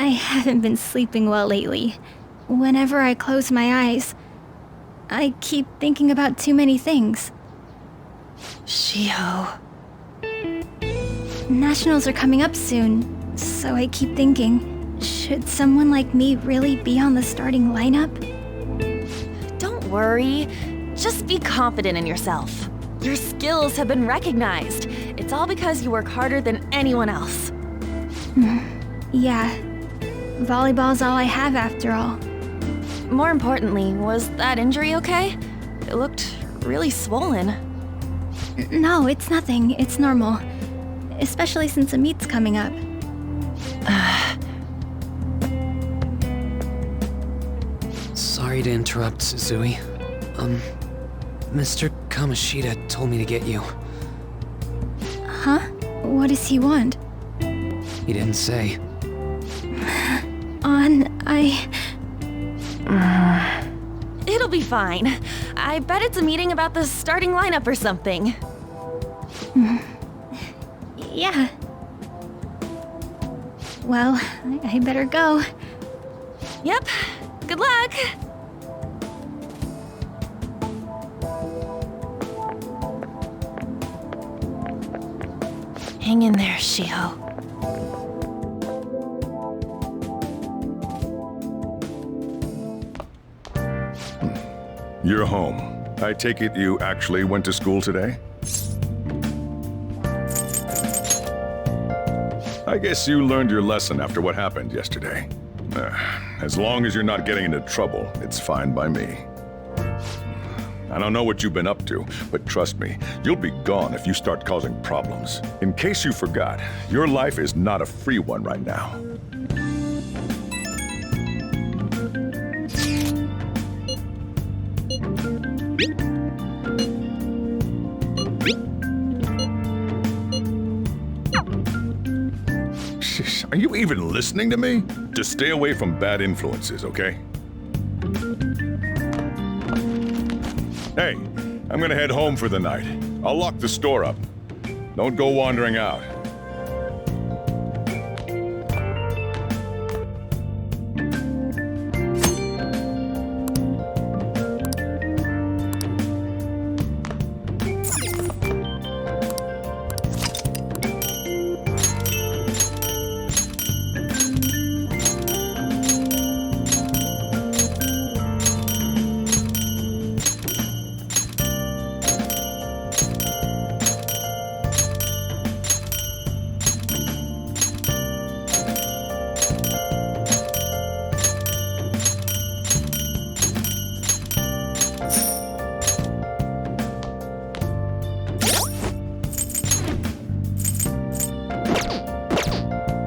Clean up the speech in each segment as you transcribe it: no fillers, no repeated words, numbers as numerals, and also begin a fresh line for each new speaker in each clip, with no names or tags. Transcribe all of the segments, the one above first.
haven't been sleeping well lately. Whenever I close my eyes, I keep thinking about too many things.
Shiho.
Nationals are coming up soon, so I keep thinking, should someone like me really be on the starting lineup?
Don't worry. Just be confident in yourself. Your skills have been recognized. It's all because you work harder than anyone else.
Yeah. Volleyball's all I have after all.
More importantly, was that injury okay? It looked really swollen.
No, it's nothing. It's normal. Especially since a meet's coming up.
Sorry to interrupt, Suzui. Mr. Kamoshida told me to get you.
Huh? What does he want?
He didn't say.
It'll be fine. I bet it's a meeting about the starting lineup or something.
Yeah. Well, I better go.
Yep. Good luck! Hang in there, Shiho.
You're home. I take it you actually went to school today? I guess you learned your lesson after what happened yesterday. As long as you're not getting into trouble, it's fine by me. I don't know what you've been up to, but trust me, you'll be gone if you start causing problems. In case you forgot, your life is not a free one right now. Are you even listening to me? Just stay away from bad influences, okay? Hey, I'm gonna head home for the night. I'll lock the store up. Don't go wandering out.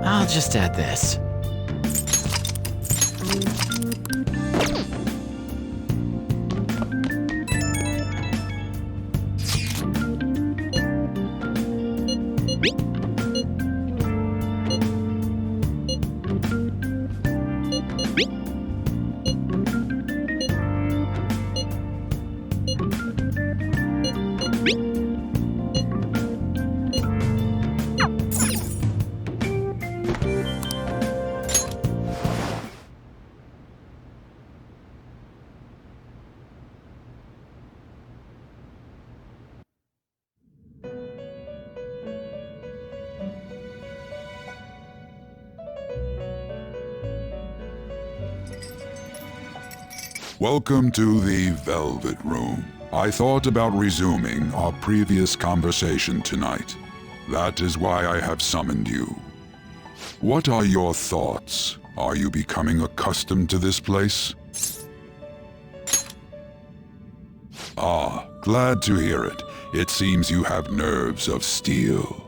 I'll just add this.
Welcome to the Velvet Room. I thought about resuming our previous conversation tonight. That is why I have summoned you. What are your thoughts? Are you becoming accustomed to this place? Ah, glad to hear it. It seems you have nerves of steel.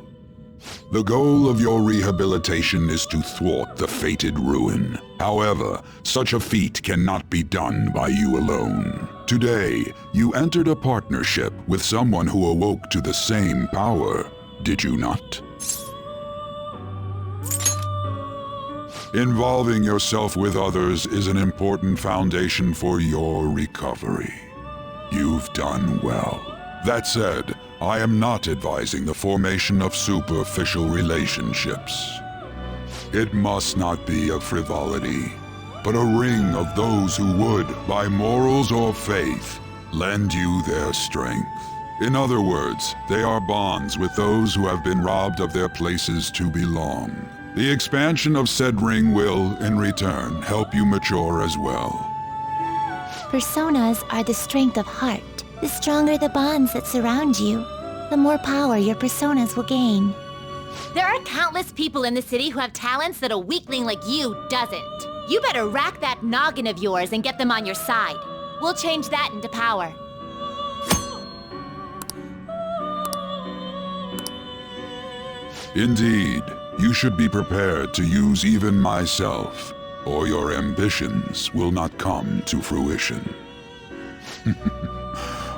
The goal of your rehabilitation is to thwart the fated ruin. However, such a feat cannot be done by you alone. Today, you entered a partnership with someone who awoke to the same power, did you not? Involving yourself with others is an important foundation for your recovery. You've done well. That said, I am not advising the formation of superficial relationships. It must not be a frivolity, but a ring of those who would, by morals or faith, lend you their strength. In other words, they are bonds with those who have been robbed of their places to belong. The expansion of said ring will, in return, help you mature as well.
Personas are the strength of heart. The stronger the bonds that surround you, the more power your personas will gain.
There are countless people in the city who have talents that a weakling like you doesn't. You better rack that noggin of yours and get them on your side. We'll change that into power.
Indeed, you should be prepared to use even myself, or your ambitions will not come to fruition.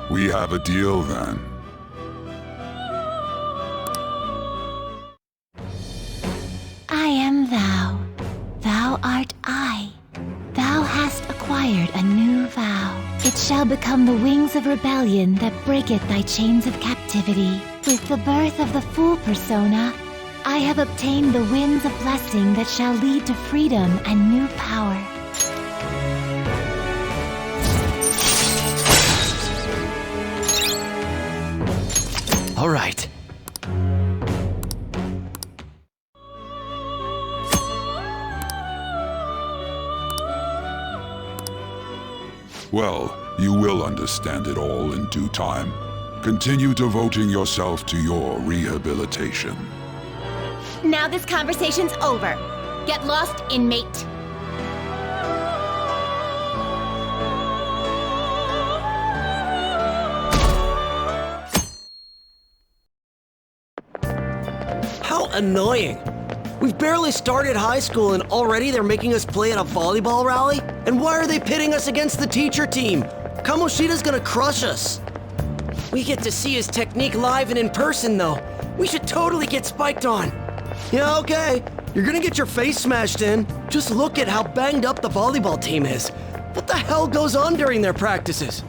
We have a deal then.
I am thou. Thou art I. Thou hast acquired a new vow. It shall become the wings of rebellion that breaketh thy chains of captivity. With the birth of the Fool persona, I have obtained the winds of blessing that shall lead to freedom and new power.
All right.
Well, you will understand it all in due time. Continue devoting yourself to your rehabilitation.
Now this conversation's over. Get lost, inmate.
How annoying! We've barely started high school and already they're making us play at a volleyball rally? And why are they pitting us against the teacher team? Kamoshida's gonna crush us! We get to see his technique live and in person though. We should totally get spiked on. Yeah, okay. You're gonna get your face smashed in. Just look at how banged up the volleyball team is. What the hell goes on during their practices?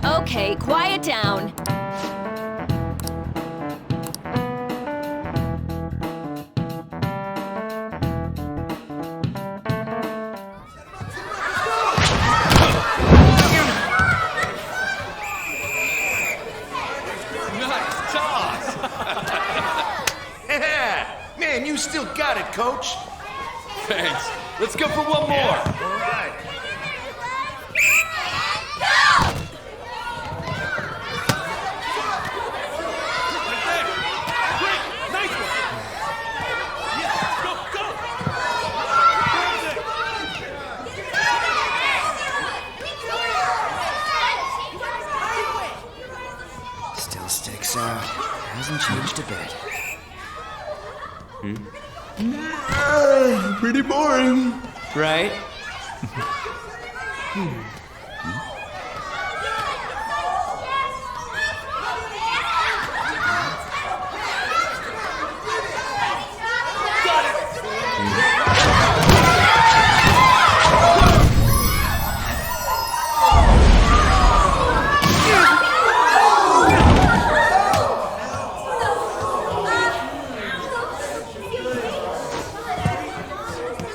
Okay, quiet down.
Man, you still got it, coach. Thanks. Let's go for one more. All right.
Still sticks out. Hasn't changed a bit.
Pretty boring, right?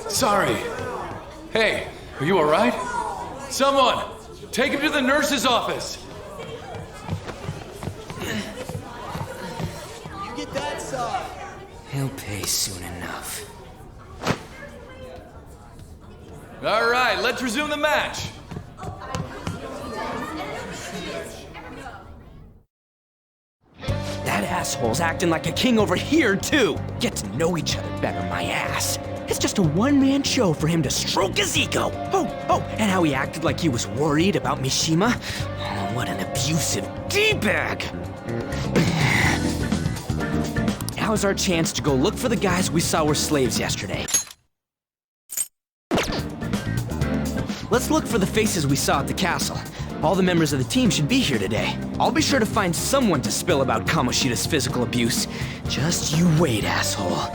Sorry. Hey, are you all right? Someone, take him to the nurse's office.
You get that soft.
He'll pay soon enough.
All right, let's resume the match.
That asshole's acting like a king over here, too. Get to know each other better, my ass. It's just a one-man show for him to stroke his ego. Oh, and how he acted like he was worried about Mishima. Oh, what an abusive D-bag. Now's our chance to go look for the guys we saw were slaves yesterday. Let's look for the faces we saw at the castle. All the members of the team should be here today. I'll be sure to find someone to spill about Kamoshida's physical abuse. Just you wait, asshole.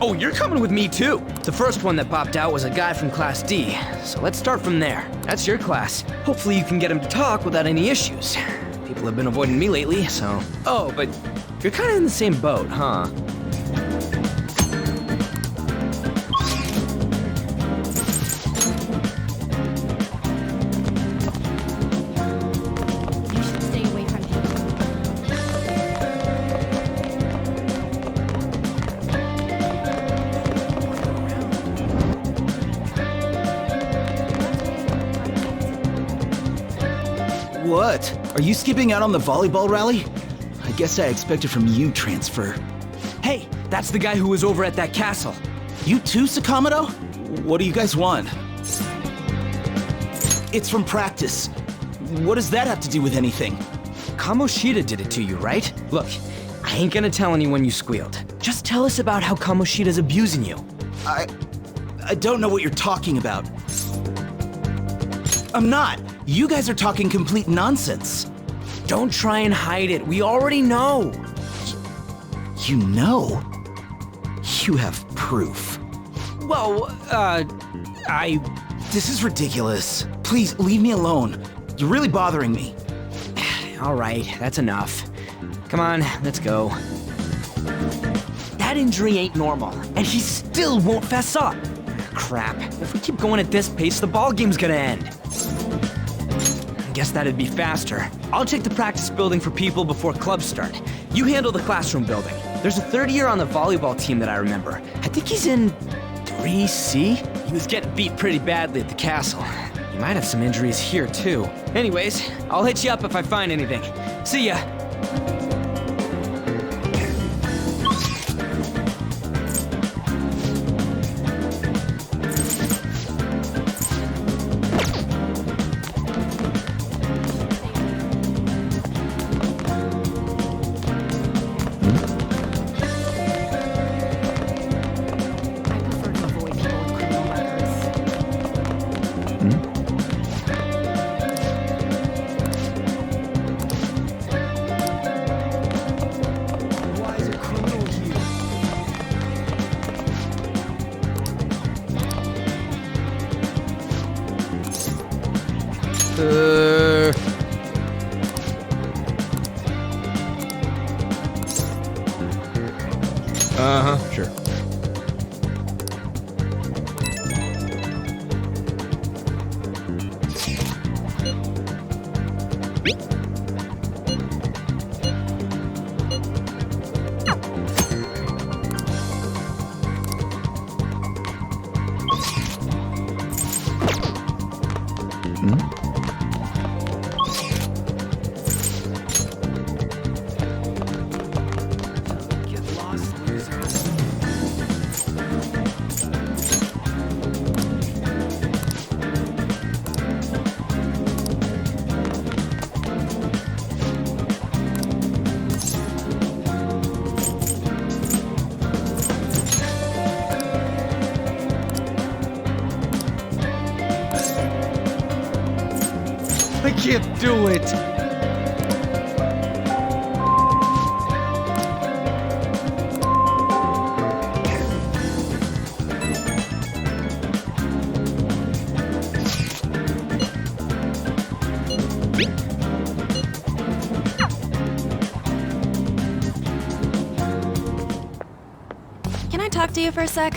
Oh, you're coming with me too. The first one that popped out was a guy from Class D, so let's start from there. That's your class. Hopefully you can get him to talk without any issues. People have been avoiding me lately, so... Oh, but you're kind of in the same boat, huh?
What? Are you skipping out on the volleyball rally? I guess I expected from you, Transfer.
Hey, that's the guy who was over at that castle.
You too, Sakamoto? What do you guys want? It's from practice. What does that have to do with anything?
Kamoshida did it to you, right? Look, I ain't gonna tell anyone you squealed. Just tell us about how Kamoshida's abusing you.
I don't know what you're talking about. I'm not. You guys are talking complete nonsense.
Don't try and hide it. We already know.
You know? You have proof.
Well,
This is ridiculous. Please, leave me alone. You're really bothering me.
All right, that's enough. Come on, let's go. That injury ain't normal, and he still won't fess up. Crap, if we keep going at this pace, the ball game's gonna end. Guess that'd be faster. I'll check the practice building for people before clubs start. You handle the classroom building. There's a third year on the volleyball team that I remember. I think he's in 3C? He was getting beat pretty badly at the castle. He might have some injuries here too. Anyways, I'll hit you up if I find anything. See ya.
Sure.
I can't do it.
Can I talk to you for a sec?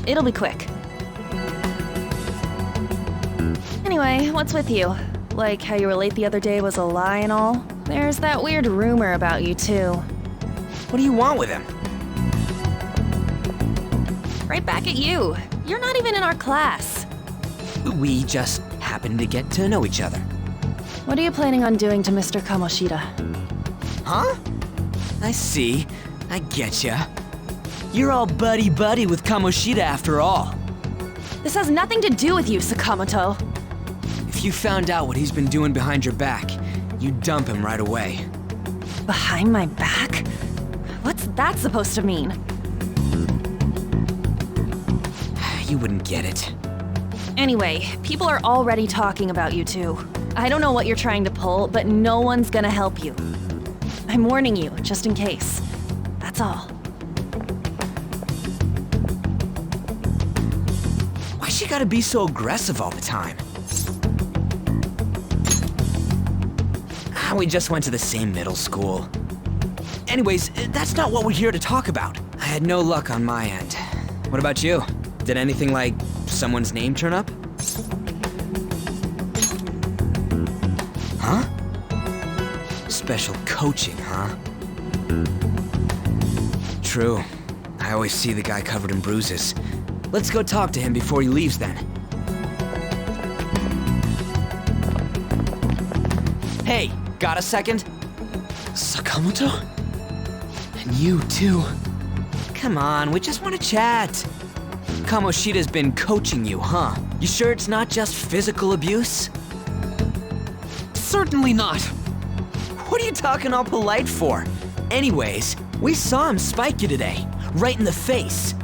It'll be quick. Anyway, what's with you? Like how you were late the other day was a lie and all? There's that weird rumor about you too.
What do you want with him?
Right back at you. You're not even in our class.
We just happen to get to know each other.
What are you planning on doing to Mr. Kamoshida?
Huh? I see. I getcha. You're all buddy-buddy with Kamoshida after all.
This has nothing to do with you, Sakamoto.
If you found out what he's been doing behind your back, you'd dump him right away.
Behind my back? What's that supposed to mean?
You wouldn't get it.
Anyway, people are already talking about you two. I don't know what you're trying to pull, but no one's gonna help you. I'm warning you, just in case. That's all.
Why she gotta be so aggressive all the time? We just went to the same middle school. Anyways, that's not what we're here to talk about. I had no luck on my end. What about you? Did anything like someone's name turn up? Huh? Special coaching, huh? True. I always see the guy covered in bruises. Let's go talk to him before he leaves then. Hey, got a second?
Sakamoto? And you too.
Come on, we just want to chat. Kamoshida's been coaching you, huh? You sure it's not just physical abuse?
Certainly not.
What are you talking all polite for? Anyways, we saw him spike you today, right in the face.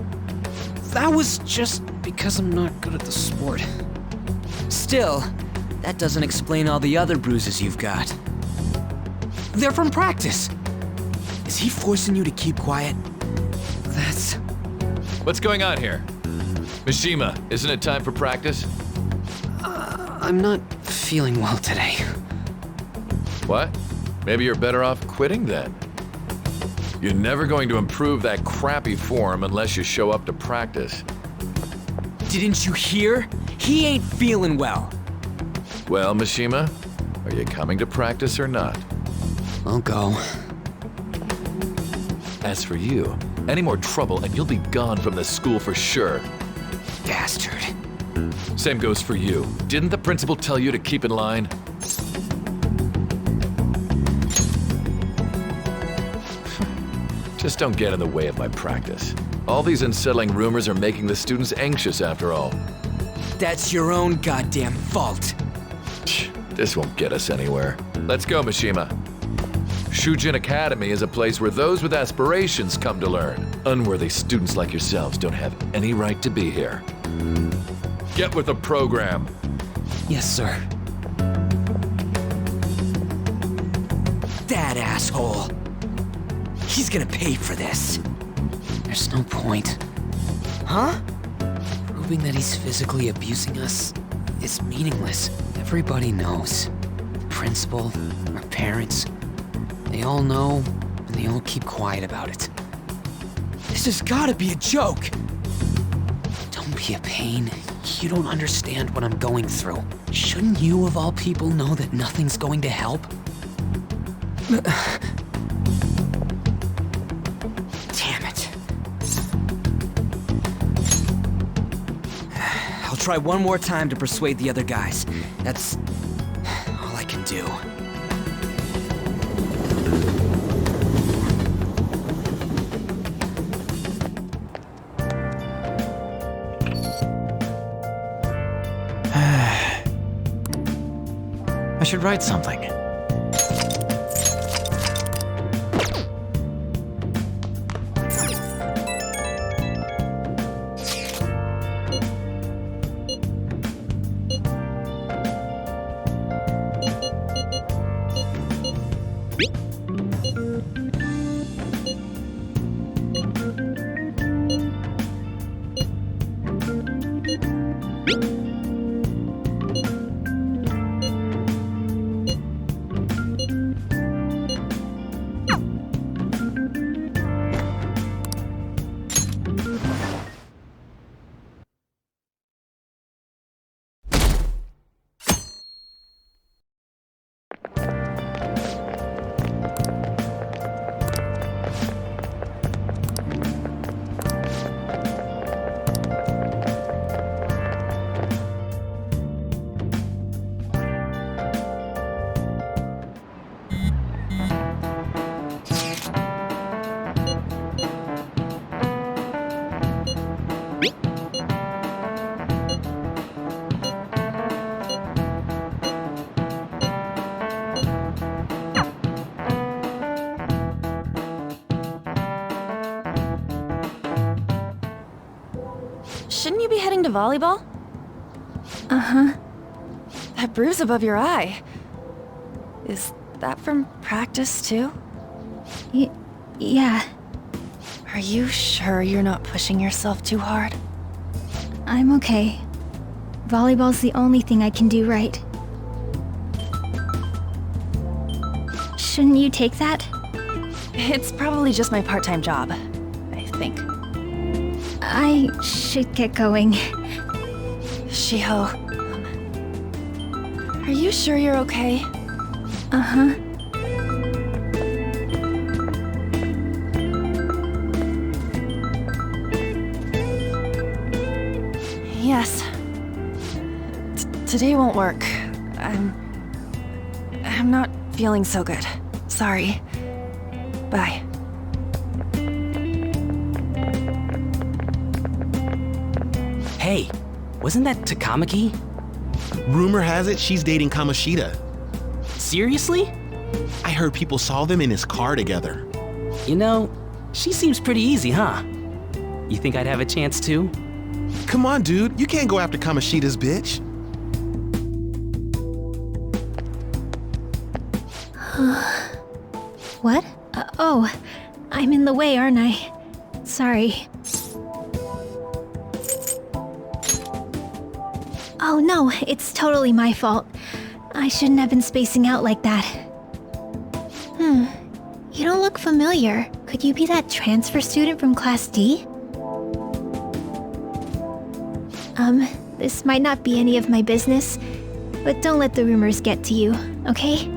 That was just because I'm not good at the sport.
Still, that doesn't explain all the other bruises you've got.
They're from practice.
Is he forcing you to keep quiet?
That's...
What's going on here? Mishima, isn't it time for practice?
I'm not feeling well today.
What? Maybe you're better off quitting then. You're never going to improve that crappy form unless you show up to practice.
Didn't you hear? He ain't feeling well.
Well, Mishima, are you coming to practice or not?
I'll go.
As for you, any more trouble and you'll be gone from this school for sure.
Bastard.
Same goes for you. Didn't the principal tell you to keep in line? Just don't get in the way of my practice. All these unsettling rumors are making the students anxious after all.
That's your own goddamn fault.
This won't get us anywhere. Let's go, Mishima. Shujin Academy is a place where those with aspirations come to learn. Unworthy students like yourselves don't have any right to be here. Get with the program.
Yes, sir.
That asshole. He's gonna pay for this.
There's no point.
Huh?
Proving that he's physically abusing us is meaningless. Everybody knows. The principal, our parents, they all know, and they all keep quiet about it.
This has gotta be a joke.
Don't be a pain. You don't understand what I'm going through. Shouldn't you, of all people, know that nothing's going to help?
Damn it. I'll try one more time to persuade the other guys. That's all I can do.
I should write something.
Shouldn't you be heading to volleyball?
Uh-huh.
That bruise above your eye. Is that from practice too?
Yeah.
Are you sure you're not pushing yourself too hard?
I'm okay. Volleyball's the only thing I can do right. Shouldn't you take that?
It's probably just my part-time job, I think.
I should get going.
Shiho, are you sure you're okay?
Uh-huh.
Yes. Today won't work. I'm not feeling so good. Sorry. Bye.
Hey, wasn't that Takamaki?
Rumor has it she's dating Kamoshida.
Seriously?
I heard people saw them in his car together.
You know, she seems pretty easy, huh? You think I'd have a chance too?
Come on, dude. You can't go after Kamoshida's bitch.
What? Oh, I'm in the way, aren't I? Sorry. Oh no, it's totally my fault. I shouldn't have been spacing out like that. You don't look familiar. Could you be that transfer student from Class D? This might not be any of my business, but don't let the rumors get to you, okay?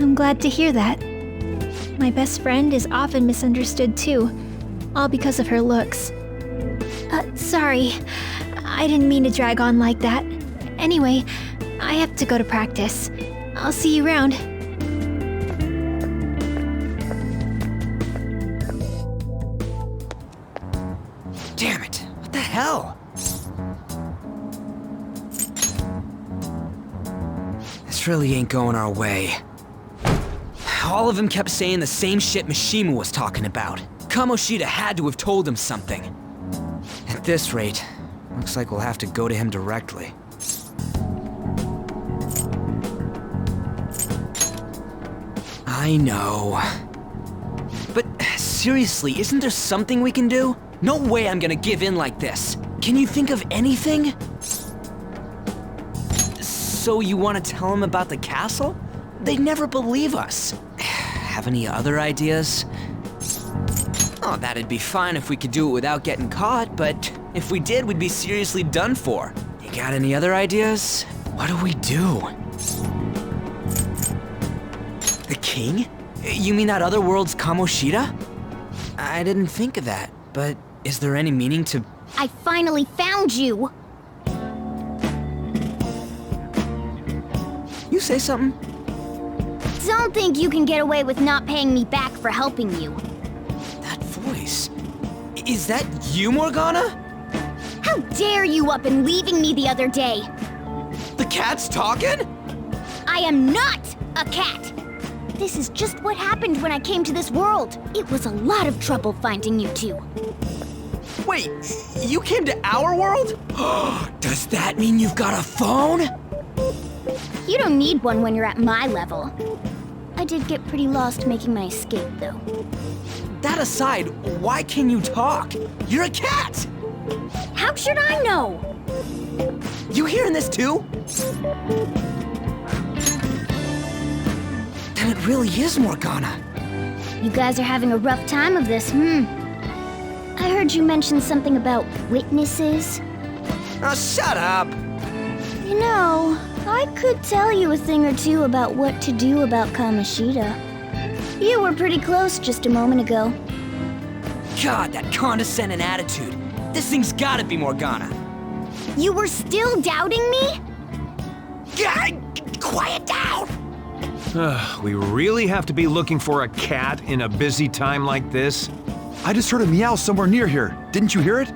I'm glad to hear that. My best friend is often misunderstood too, all because of her looks. Sorry. I didn't mean to drag on like that. Anyway, I have to go to practice. I'll see you around.
Damn it! What the hell? This really ain't going our way. All of them kept saying the same shit Mishima was talking about. Kamoshida had to have told him something. At this rate, looks like we'll have to go to him directly. I know. But seriously, isn't there something we can do? No way I'm gonna give in like this. Can you think of anything? So you want to tell him about the castle? They'd never believe us. Have any other ideas? Oh, that'd be fine if we could do it without getting caught, but if we did, we'd be seriously done for. You got any other ideas? What do we do? The king? You mean that other world's Kamoshida? I didn't think of that, but is there any meaning to...
I finally found you!
You say something?
Don't think you can get away with not paying me back for helping you.
That voice... Is that you, Morgana?
How dare you up and leaving me the other day?
The cat's talking?
I am not a cat! This is just what happened when I came to this world. It was a lot of trouble finding you two.
Wait, you came to our world? Does that mean you've got a phone?
You don't need one when you're at my level. I did get pretty lost making my escape, though.
That aside, why can you talk? You're a cat!
How should I know?
You hearing this too? Then it really is Morgana.
You guys are having a rough time of this, I heard you mention something about witnesses.
Oh, shut up!
You know, I could tell you a thing or two about what to do about Kamoshida. You were pretty close just a moment ago.
God, that condescending attitude. This thing's gotta be Morgana.
You were still doubting me?
Quiet down!
We really have to be looking for a cat in a busy time like this? I just heard a meow somewhere near here. Didn't you hear it?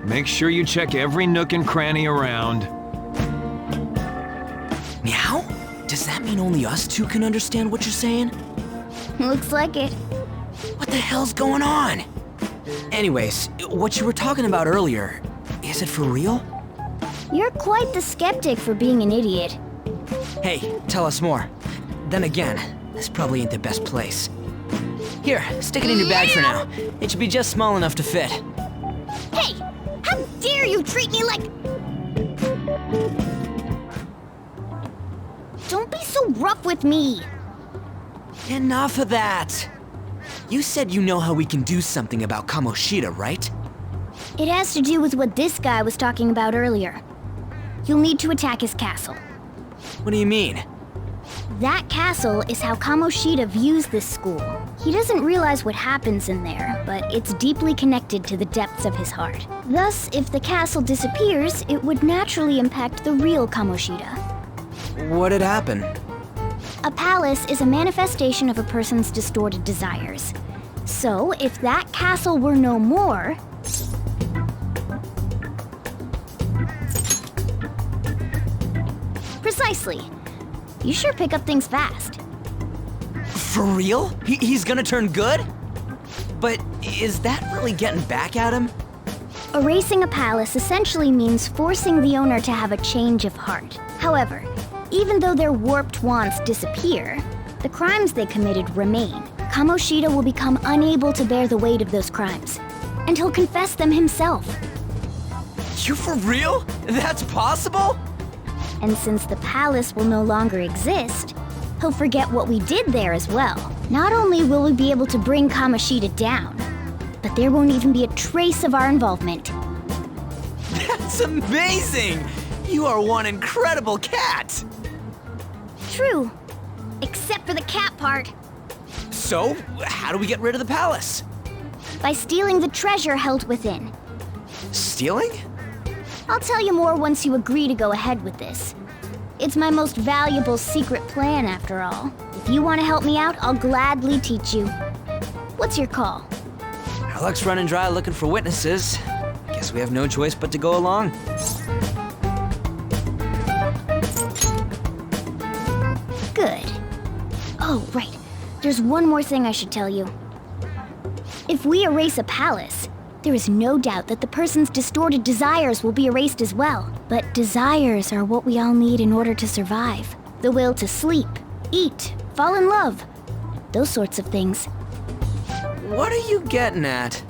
Make sure you check every nook and cranny around.
Meow? Does that mean only us two can understand what you're saying?
Looks like it.
What the hell's going on? Anyways, what you were talking about earlier, is it for real?
You're quite the skeptic for being an idiot.
Hey, tell us more. Then again, this probably ain't the best place. Here, stick it in your bag for now. It should be just small enough to fit.
Hey! How dare you treat me like... Don't be so rough with me!
Enough of that! You said you know how we can do something about Kamoshida, right?
It has to do with what this guy was talking about earlier. You'll need to attack his castle.
What do you mean?
That castle is how Kamoshida views this school. He doesn't realize what happens in there, but it's deeply connected to the depths of his heart. Thus, if the castle disappears, it would naturally impact the real Kamoshida.
What'd happen?
A palace is a manifestation of a person's distorted desires. So, if that castle were no more... Precisely. You sure pick up things fast.
For real? He's gonna turn good? But is that really getting back at him?
Erasing a palace essentially means forcing the owner to have a change of heart. However, even though their warped wants disappear, the crimes they committed remain. Kamoshida will become unable to bear the weight of those crimes, and he'll confess them himself.
You for real? That's possible?
And since the palace will no longer exist, he'll forget what we did there as well. Not only will we be able to bring Kamoshida down, but there won't even be a trace of our involvement.
That's amazing! You are one incredible cat!
True. Except for the cat part.
So, how do we get rid of the palace?
By stealing the treasure held within.
Stealing?
I'll tell you more once you agree to go ahead with this. It's my most valuable secret plan, after all. If you want to help me out, I'll gladly teach you. What's your call?
Our luck's running dry looking for witnesses. Guess we have no choice but to go along.
Good. Oh, right. There's one more thing I should tell you. If we erase a palace, there is no doubt that the person's distorted desires will be erased as well. But desires are what we all need in order to survive. The will to sleep, eat, fall in love. Those sorts of things.
What are you getting at?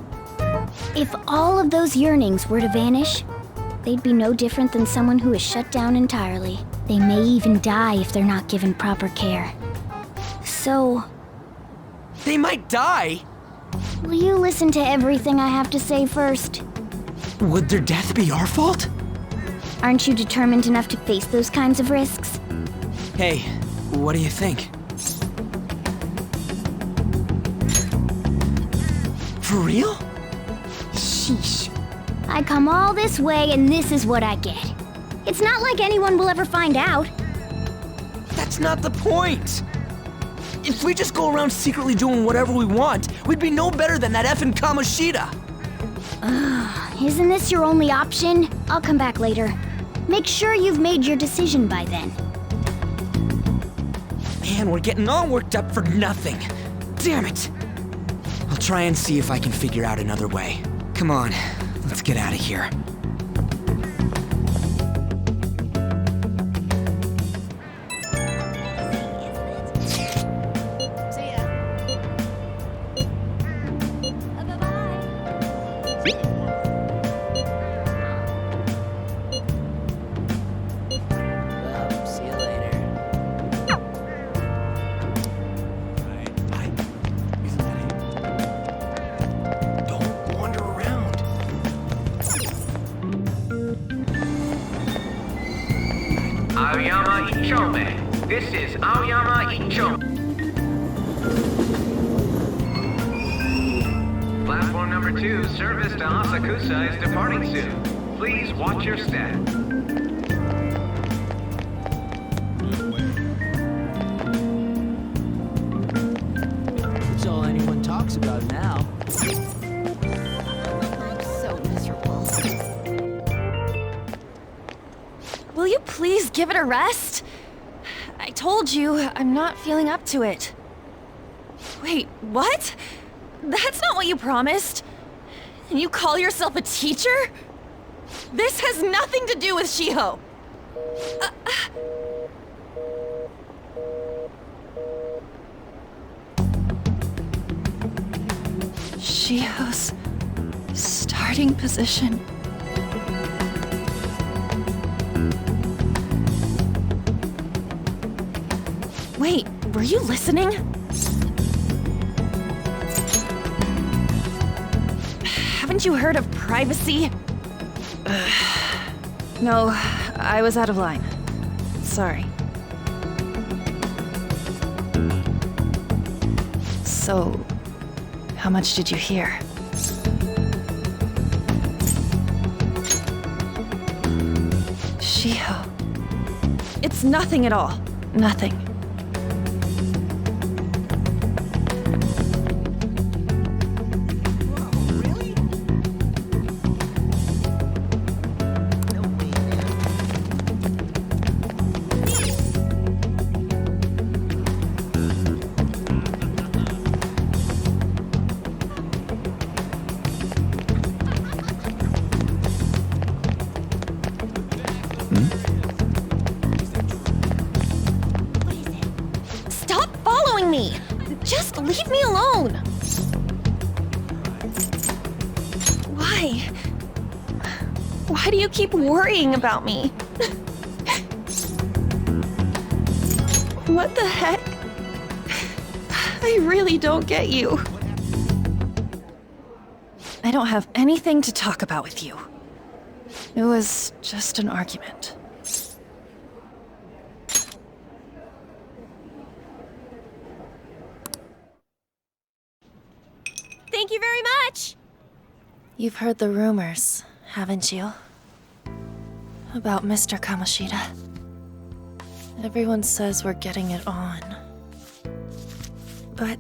If all of those yearnings were to vanish, they'd be no different than someone who is shut down entirely. They may even die if they're not given proper care. So...
They might die?
Will you listen to everything I have to say first?
Would their death be our fault?
Aren't you determined enough to face those kinds of risks?
Hey, what do you think? For real?
Sheesh. I come all this way and this is what I get. It's not like anyone will ever find out.
That's not the point! If we just go around secretly doing whatever we want, we'd be no better than that effing Kamoshida!
Isn't this your only option? I'll come back later. Make sure you've made your decision by then.
Man, we're getting all worked up for nothing. Damn it! I'll try and see if I can figure out another way. Come on, let's get out of here.
This is Aoyama Ichome. Platform number 2, service to Asakusa is departing soon. Please watch your step.
It's all anyone talks about now.
I'm so miserable. Will you please give it a rest? I told you, I'm not feeling up to it. Wait, what? That's not what you promised. And you call yourself a teacher? This has nothing to do with Shiho's starting position. Wait, were you listening? Haven't you heard of privacy? No, I was out of line. Sorry. So, how much did you hear? Shiho. It's nothing at all. Nothing. Just leave me alone! Why? Why do you keep worrying about me? What the heck? I really don't get you. I don't have anything to talk about with you. It was just an argument. Thank you very much! You've heard the rumors, haven't you? About Mr. Kamoshida. Everyone says we're getting it on. But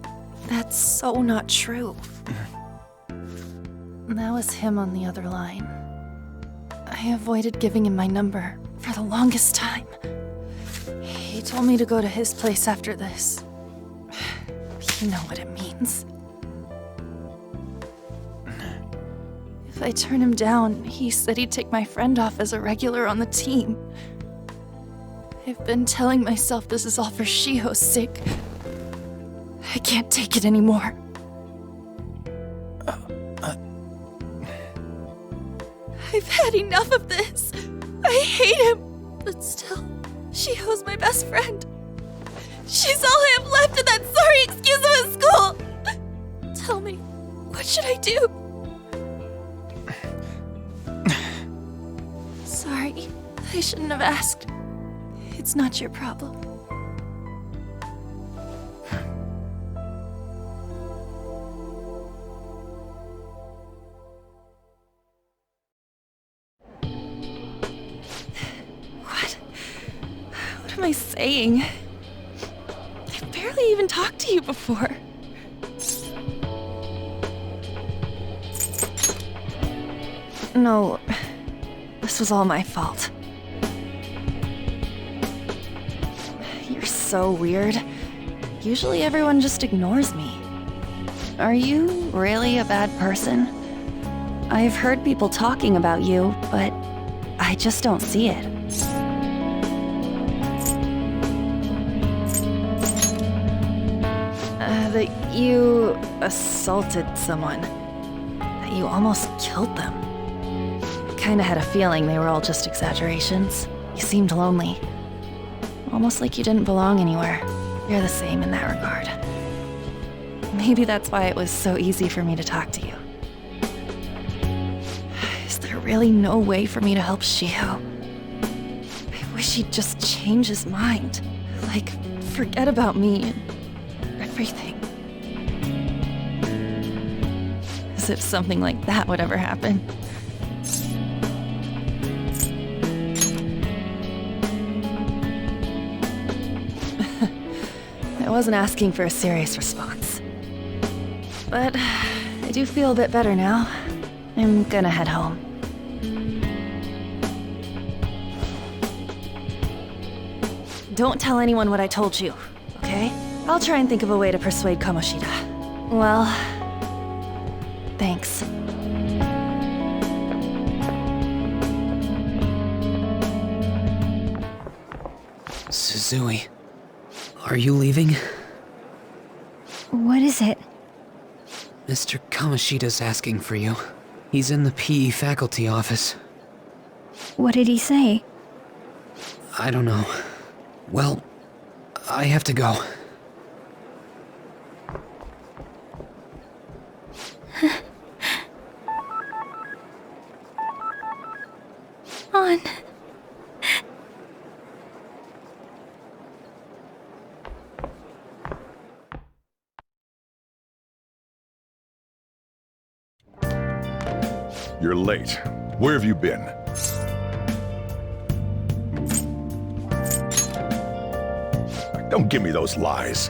that's so not true. That was him on the other line. I avoided giving him my number for the longest time. He told me to go to his place after this. You know what it means. If I turn him down, he said he'd take my friend off as a regular on the team. I've been telling myself this is all for Shiho's sake. I can't take it anymore. I've had enough of this. I hate him. But still, Shiho's my best friend. She's all I have left in that sorry excuse of a school. Tell me, what should I do? Sorry, I shouldn't have asked. It's not your problem. What am I saying? I've barely even talked to you before. No, this was all my fault. You're so weird. Usually everyone just ignores me. Are you really a bad person? I've heard people talking about you, but I just don't see it. That you assaulted someone. That you almost killed them. I kinda had a feeling they were all just exaggerations. You seemed lonely. Almost like you didn't belong anywhere. You're the same in that regard. Maybe that's why it was so easy for me to talk to you. Is there really no way for me to help Shiho? I wish he'd just change his mind. Like, forget about me and everything. As if something like that would ever happen. I wasn't asking for a serious response. But I do feel a bit better now. I'm gonna head home. Don't tell anyone what I told you, okay? I'll try and think of a way to persuade Kamoshida. Well, thanks.
Suzui, are you leaving?
What is it?
Mr. Kamoshida's asking for you. He's in the PE faculty office.
What did he say?
I don't know. Well, I have to go.
On.
You're late. Where have you been? Don't give me those lies.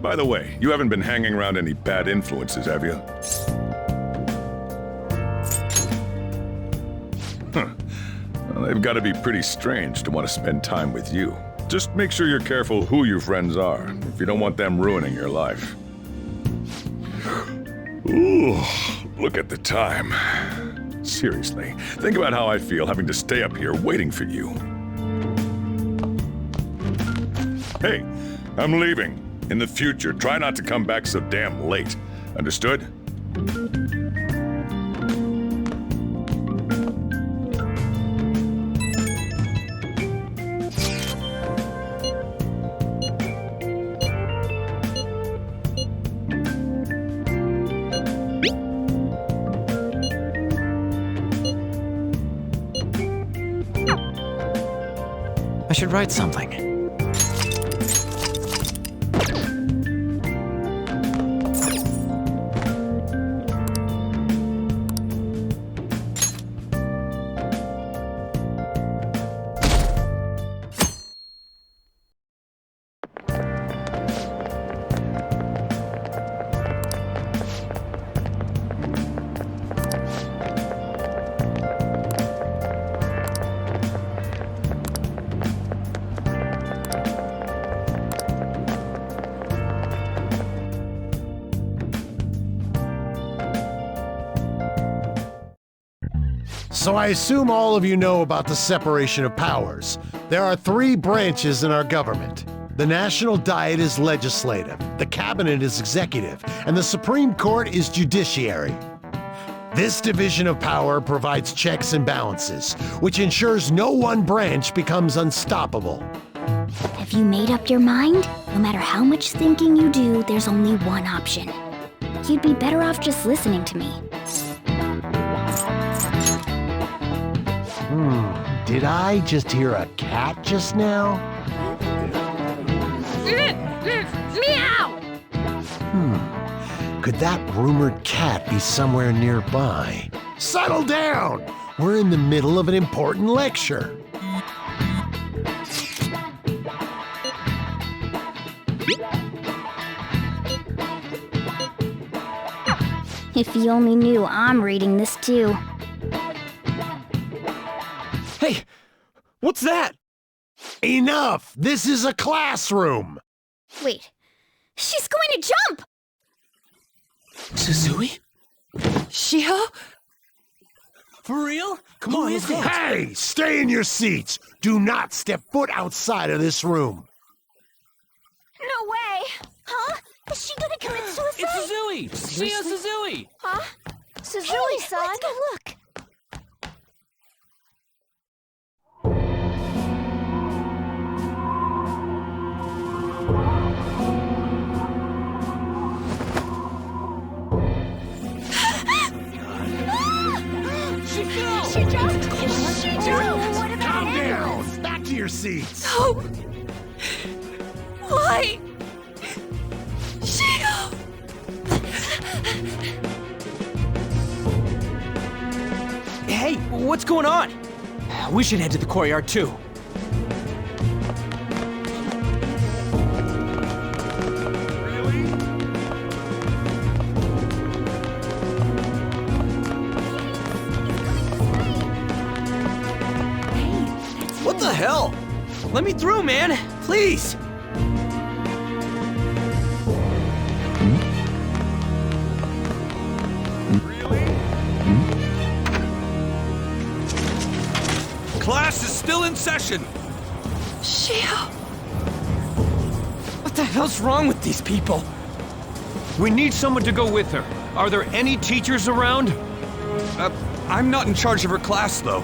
By the way, you haven't been hanging around any bad influences, have you? Huh. Well, they've got to be pretty strange to want to spend time with you. Just make sure you're careful who your friends are, if you don't want them ruining your life. Ooh, look at the time. Seriously, think about how I feel having to stay up here waiting for you. Hey, I'm leaving. In the future, try not to come back so damn late. Understood?
I should write something.
So I assume all of you know about the separation of powers. There are 3 branches in our government. The National Diet is legislative, the Cabinet is executive, and the Supreme Court is judiciary. This division of power provides checks and balances, which ensures no one branch becomes unstoppable.
Have you made up your mind? No matter how much thinking you do, there's only one option. You'd be better off just listening to me.
Did I just hear a cat just now?
Meow!
Could that rumored cat be somewhere nearby? Settle down! We're in the middle of an important lecture.
If you only knew I'm reading this too.
Hey, what's that?
Enough! This is a classroom!
Wait, she's going to jump!
Suzui?
Shiho? For real? Come on, let's go.
Hey, stay in your seats! Do not step foot outside of this room!
No way! Huh? Is she gonna commit suicide?
It's Suzui! Shio Suzui!
Huh? Suzui-san? Let's go look!
She fell!
She jumped! She jumped! What about
Calm
him?
down! Back to your seats!
No! Why? Shio!
Hey, what's going on? We should head to the courtyard too. What the hell? Let me through, man! Please!
Class is still in session!
Shio!
What the hell's wrong with these people?
We need someone to go with her. Are there any teachers around?
I'm not in charge of her class, though.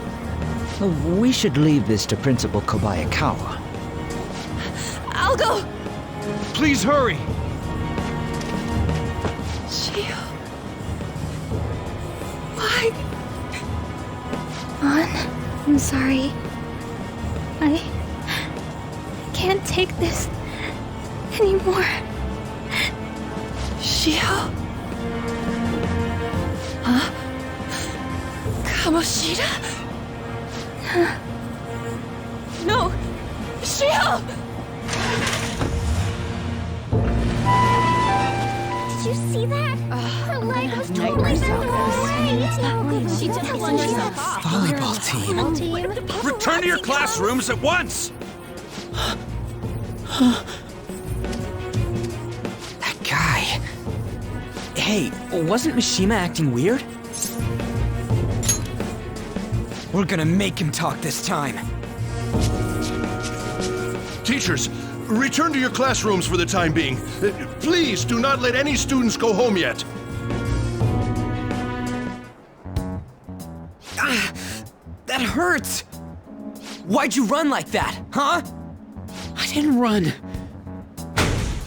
We should leave this to Principal Kobayakawa.
I'll go!
Please hurry!
Shio... Why?
On, I'm sorry. I can't take this anymore.
Shio? Huh? Kamoshida? No! Shio!
Did you see that? Her leg was totally bent the wrong way. It's not good.
She just flung herself off.
Volleyball team. Return to your classrooms at once! That guy. Hey, wasn't Mishima acting weird? We're gonna make him talk this time.
Teachers, return to your classrooms for the time being. Please do not let any students go home yet.
That hurts! Why'd you run like that, huh?
I didn't run.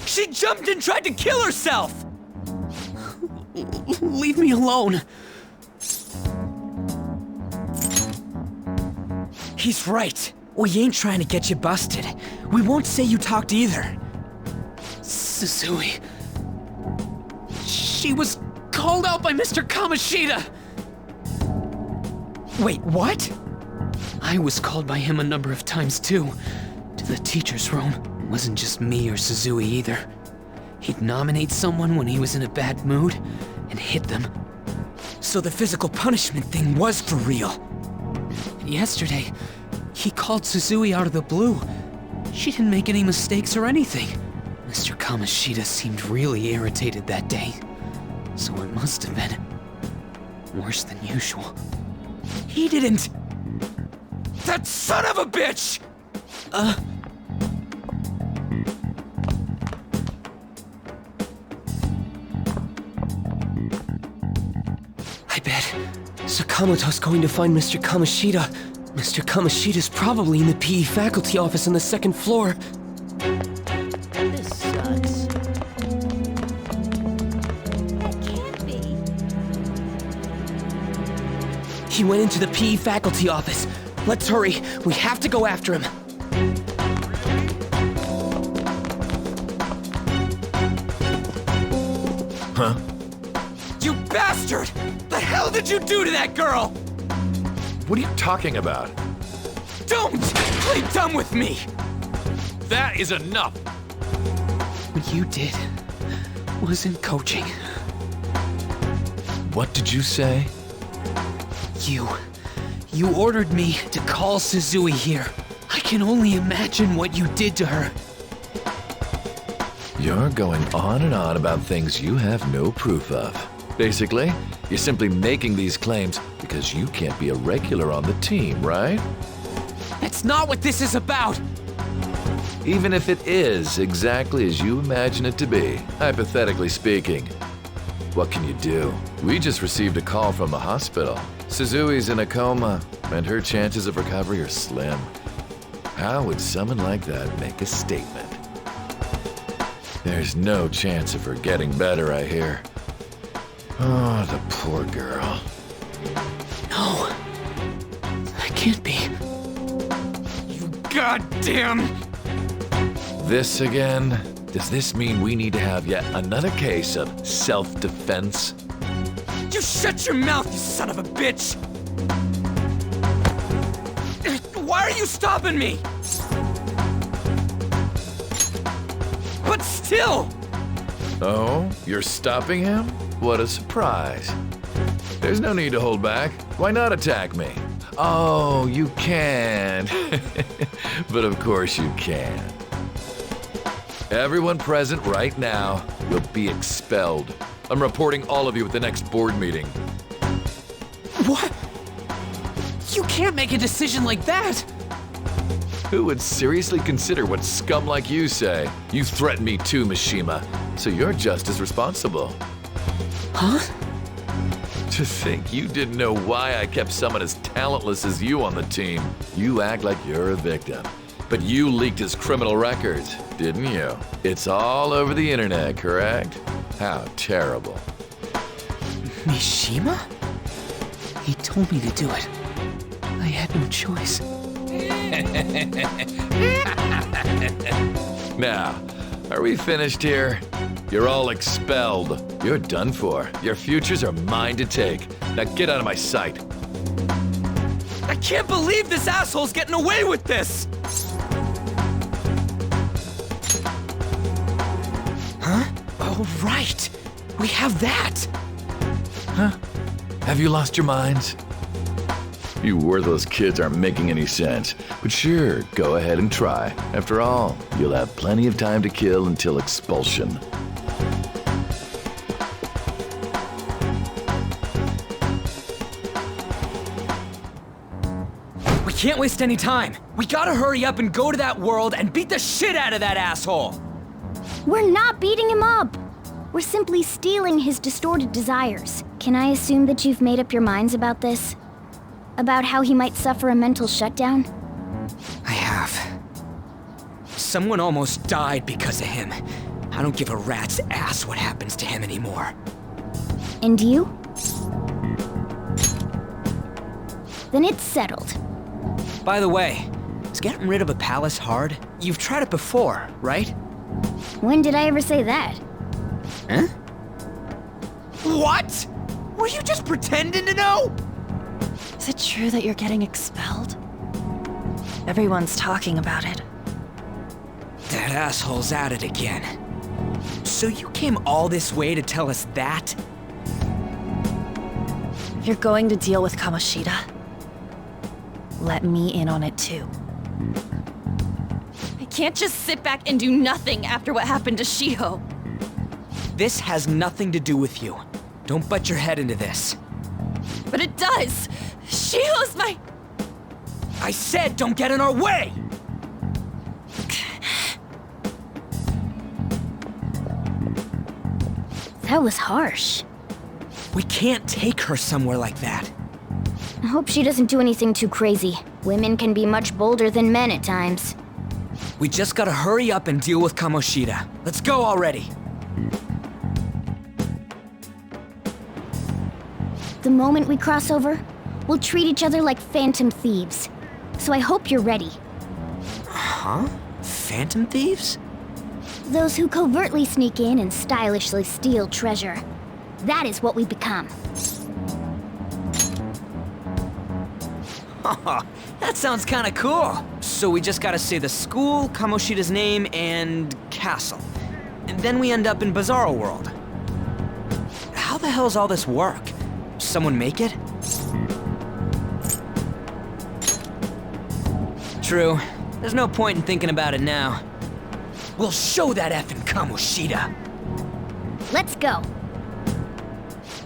She jumped and tried to kill herself!
Leave me alone.
He's right. We ain't trying to get you busted. We won't say you talked either.
Susui. She was called out by Mr. Kamoshida.
Wait, what?
I was called by him a number of times too. To the teacher's room. It wasn't just me or Susui either. He'd nominate someone when he was in a bad mood and hit them.
So the physical punishment thing was for real.
And yesterday, he called Susui out of the blue. She didn't make any mistakes or anything. Mr. Kamoshida seemed really irritated that day. So it must have been worse than usual.
He didn't... That son of a bitch! I bet Sakamoto's going to find Mr. Kamoshida. Mr. Kamoshida's probably in the PE faculty office on the second floor.
This sucks. That can't be.
He went into the PE faculty office. Let's hurry. We have to go after him.
Huh?
You bastard! The hell did you do to that girl?
What are you talking about?
Don't play dumb with me!
That is enough!
What you did wasn't coaching.
What did you say?
You ordered me to call Susui here. I can only imagine what you did to her.
You're going on and on about things you have no proof of. Basically, you're simply making these claims because you can't be a regular on the team, right?
That's not what this is about!
Even if it is exactly as you imagine it to be, hypothetically speaking. What can you do? We just received a call from the hospital. Suzui's in a coma, and her chances of recovery are slim. How would someone like that make a statement? There's no chance of her getting better, I hear. Oh, the poor girl.
No. I can't be.
You goddamn...
This again? Does this mean we need to have yet another case of self-defense?
You shut your mouth, you son of a bitch! Why are you stopping me? But still!
Oh, you're stopping him? What a surprise. There's no need to hold back. Why not attack me? Oh, you can. But of course you can. Everyone present right now will be expelled. I'm reporting all of you at the next board meeting.
What? You can't make a decision like that!
Who would seriously consider what scum like you say? You threatened me too, Mishima, so you're just as responsible.
Huh?
To think you didn't know why I kept someone as talentless as you on the team. You act like you're a victim. But you leaked his criminal records, didn't you? It's all over the internet, correct? How terrible.
Mishima? He told me to do it. I had no choice.
Now, are we finished here? You're all expelled. You're done for. Your futures are mine to take. Now get out of my sight.
I can't believe this asshole's getting away with this! Huh? Oh, right. We have that.
Huh? Have you lost your minds? You worthless kids aren't making any sense. But sure, go ahead and try. After all, you'll have plenty of time to kill until expulsion.
We can't waste any time. We gotta hurry up and go to that world and beat the shit out of that asshole.
We're not beating him up. We're simply stealing his distorted desires. Can I assume that you've made up your minds about this? About how he might suffer a mental shutdown?
I have. Someone almost died because of him. I don't give a rat's ass what happens to him anymore.
And you? Then it's settled.
By the way, is getting rid of a palace hard? You've tried it before, right?
When did I ever say that?
Huh? What? Were you just pretending to know?
Is it true that you're getting expelled? Everyone's talking about it.
That asshole's at it again. So you came all this way to tell us that?
If you're going to deal with Kamoshida, let me in on it too. I can't just sit back and do nothing after what happened to Shiho.
This has nothing to do with you. Don't butt your head into this.
But it does! Shiho's my...
I said don't get in our way!
That was harsh.
We can't take her somewhere like that.
I hope she doesn't do anything too crazy. Women can be much bolder than men at times.
We just gotta hurry up and deal with Kamoshida. Let's go already.
The moment we cross over, we'll treat each other like phantom thieves. So I hope you're ready.
Huh? Phantom thieves?
Those who covertly sneak in and stylishly steal treasure. That is what we become.
That sounds kinda cool. So we just gotta say the school, Kamoshida's name, and castle. And then we end up in Bizarro World. How the hell's all this work? Someone make it? True. There's no point in thinking about it now. We'll show that effing Kamoshida.
Let's go.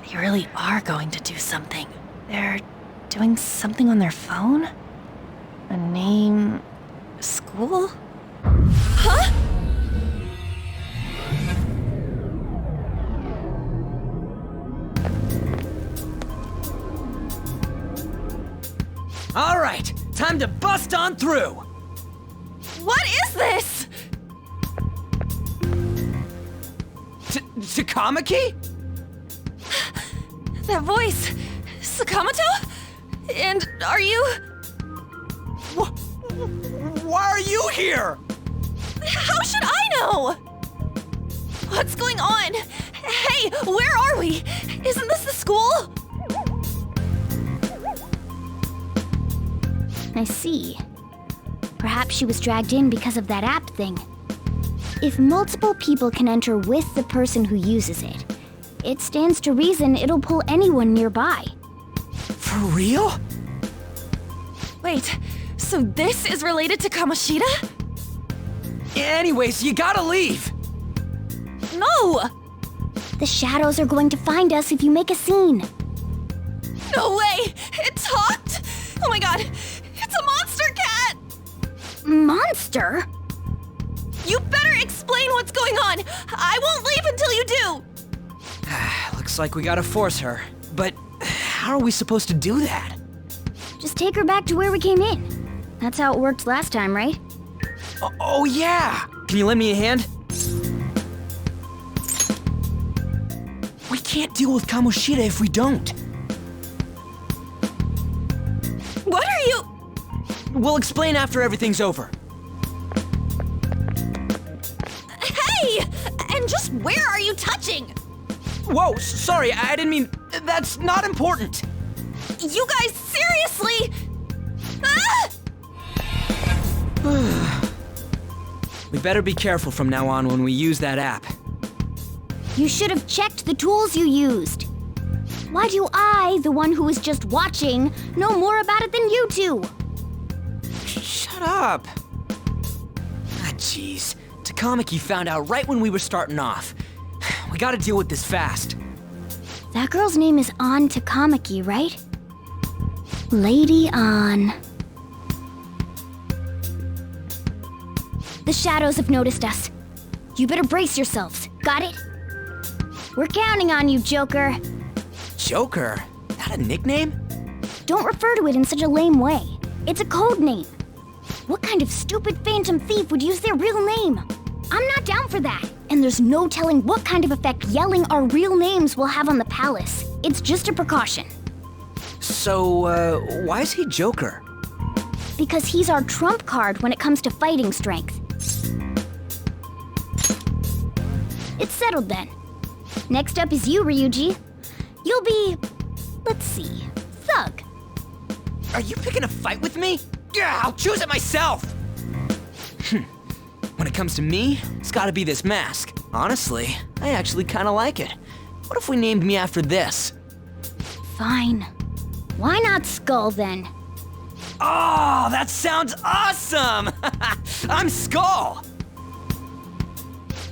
They really are going to do something. They're doing something on their phone? A name... school? Huh?
All right, time to bust on through.
What is this?
Takamaki?
That voice... Sakamoto? And are you...
Why are you here?
How should I know? What's going on? Hey, where are we? Isn't this the school?
I see. Perhaps she was dragged in because of that app thing. If multiple people can enter with the person who uses it, it stands to reason it'll pull anyone nearby.
For real?
Wait, so this is related to Kamoshida?
Anyways, you gotta leave.
No!
The shadows are going to find us if you make a scene.
No way! It talked? Oh my god, it's a monster cat!
Monster?
You better explain what's going on! I won't leave until you do!
Looks like we gotta force her. But how are we supposed to do that?
Just take her back to where we came in. That's how it worked last time, right?
Oh yeah! Can you lend me a hand? We can't deal with Kamoshida if we don't.
What are you...
We'll explain after everything's over.
Hey! And just where are you touching?
Whoa, sorry, I didn't mean... That's not important.
You guys, seriously? Ah!
We better be careful from now on when we use that app.
You should have checked the tools you used. Why do I, the one who was just watching, know more about it than you two?
Shut up. Ah, jeez. Takamaki found out right when we were starting off. We gotta deal with this fast.
That girl's name is An Takamaki, right? Lady An. The shadows have noticed us. You better brace yourselves. Got it? We're counting on you, Joker.
Joker? That a nickname?
Don't refer to it in such a lame way. It's a code name. What kind of stupid phantom thief would use their real name? I'm not down for that. And there's no telling what kind of effect yelling our real names will have on the palace. It's just a precaution.
So, why is he Joker?
Because he's our trump card when it comes to fighting strength. It's settled then. Next up is you, Ryuji. You'll be... let's see... Thug.
Are you picking a fight with me? Yeah, I'll choose it myself! When it comes to me, it's gotta be this mask. Honestly, I actually kinda like it. What if we named me after this?
Fine. Why not Skull then?
Oh, that sounds awesome! I'm Skull!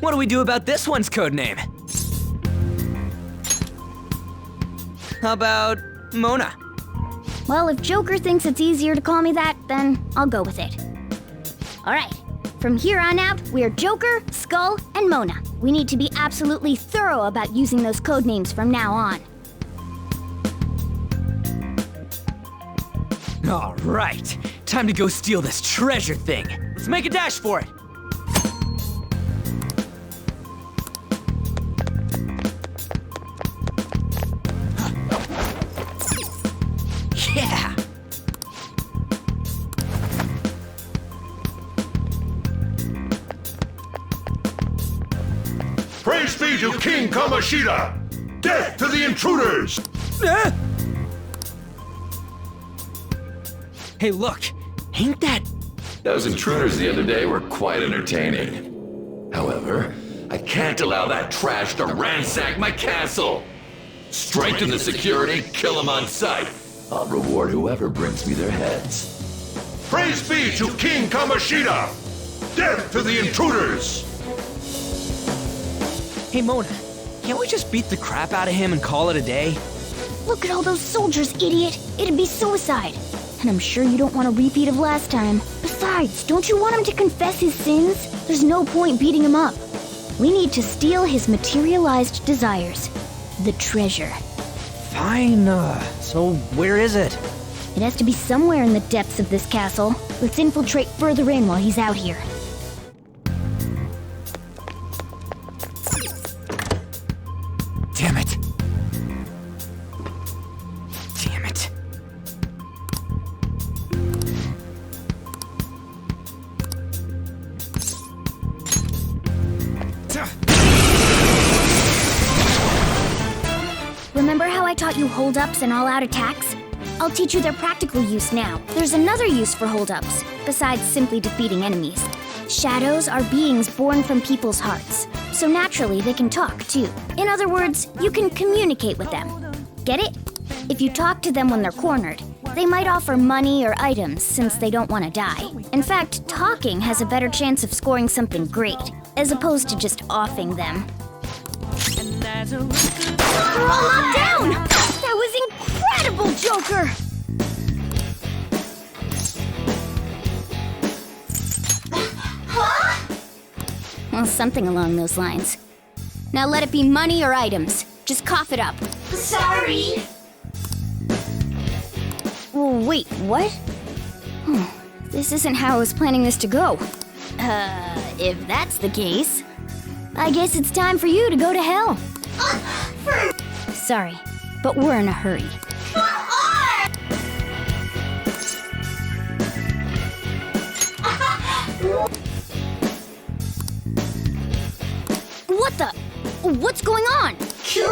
What do we do about this one's codename? How about Mona?
Well, if Joker thinks it's easier to call me that, then I'll go with it. Alright, from here on out, we're Joker, Skull, and Mona. We need to be absolutely thorough about using those codenames from now on.
Alright, time to go steal this treasure thing. Let's make a dash for it. Yeah!
Praise be to King Kamoshida! Death to the intruders!
Hey, look! Ain't that...
Those intruders the other day were quite entertaining. However, I can't allow that trash to ransack my castle! Strengthen the security, kill them on sight. I'll reward whoever brings me their heads.
Praise be to King Kamoshida! Death to the intruders!
Hey, Mona, can't we just beat the crap out of him and call it a day?
Look at all those soldiers, idiot! It'd be suicide. And I'm sure you don't want a repeat of last time. Besides, don't you want him to confess his sins? There's no point beating him up. We need to steal his materialized desires. The treasure.
Fine, so where is it?
It has to be somewhere in the depths of this castle. Let's infiltrate further in while he's out here.
Damn it. Damn it.
Remember how I taught you hold-ups and all-out attacks? I'll teach you their practical use now. There's another use for hold-ups, besides simply defeating enemies. Shadows are beings born from people's hearts, so naturally they can talk too. In other words, you can communicate with them. Get it? If you talk to them when they're cornered, they might offer money or items since they don't want to die. In fact, talking has a better chance of scoring something great, as opposed to just offing them. We're all knocked down! That was incredible, Joker! Well, something along those lines. Now let it be money or items. Just cough it up.
Sorry.
Oh, wait, what? This isn't how I was planning this to go. If that's the case, I guess it's time for you to go to hell. Sorry, but we're in a hurry. What the? What's going on?
Cool.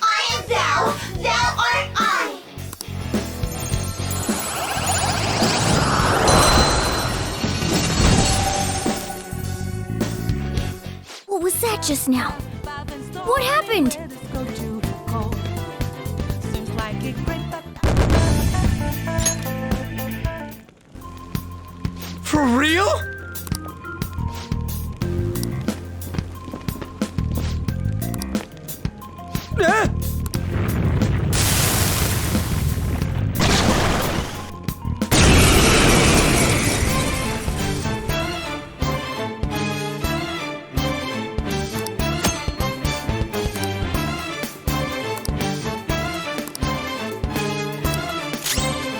I am thou, thou art I.
What was that just now? What happened?
For real?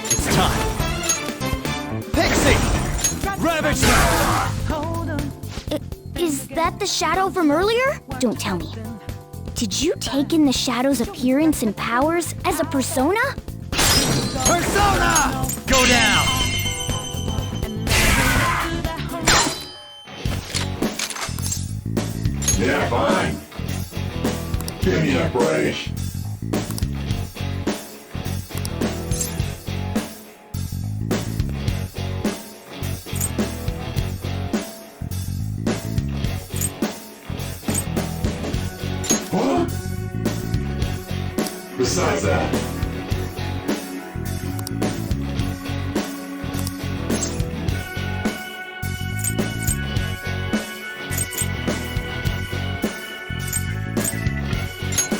It's time. Pixie! Ravage!
Is that the shadow from earlier? Don't tell me. Did you take in the shadow's appearance and powers as a persona?
Persona! Go down!
Yeah, fine. Give me a break. What? Besides that,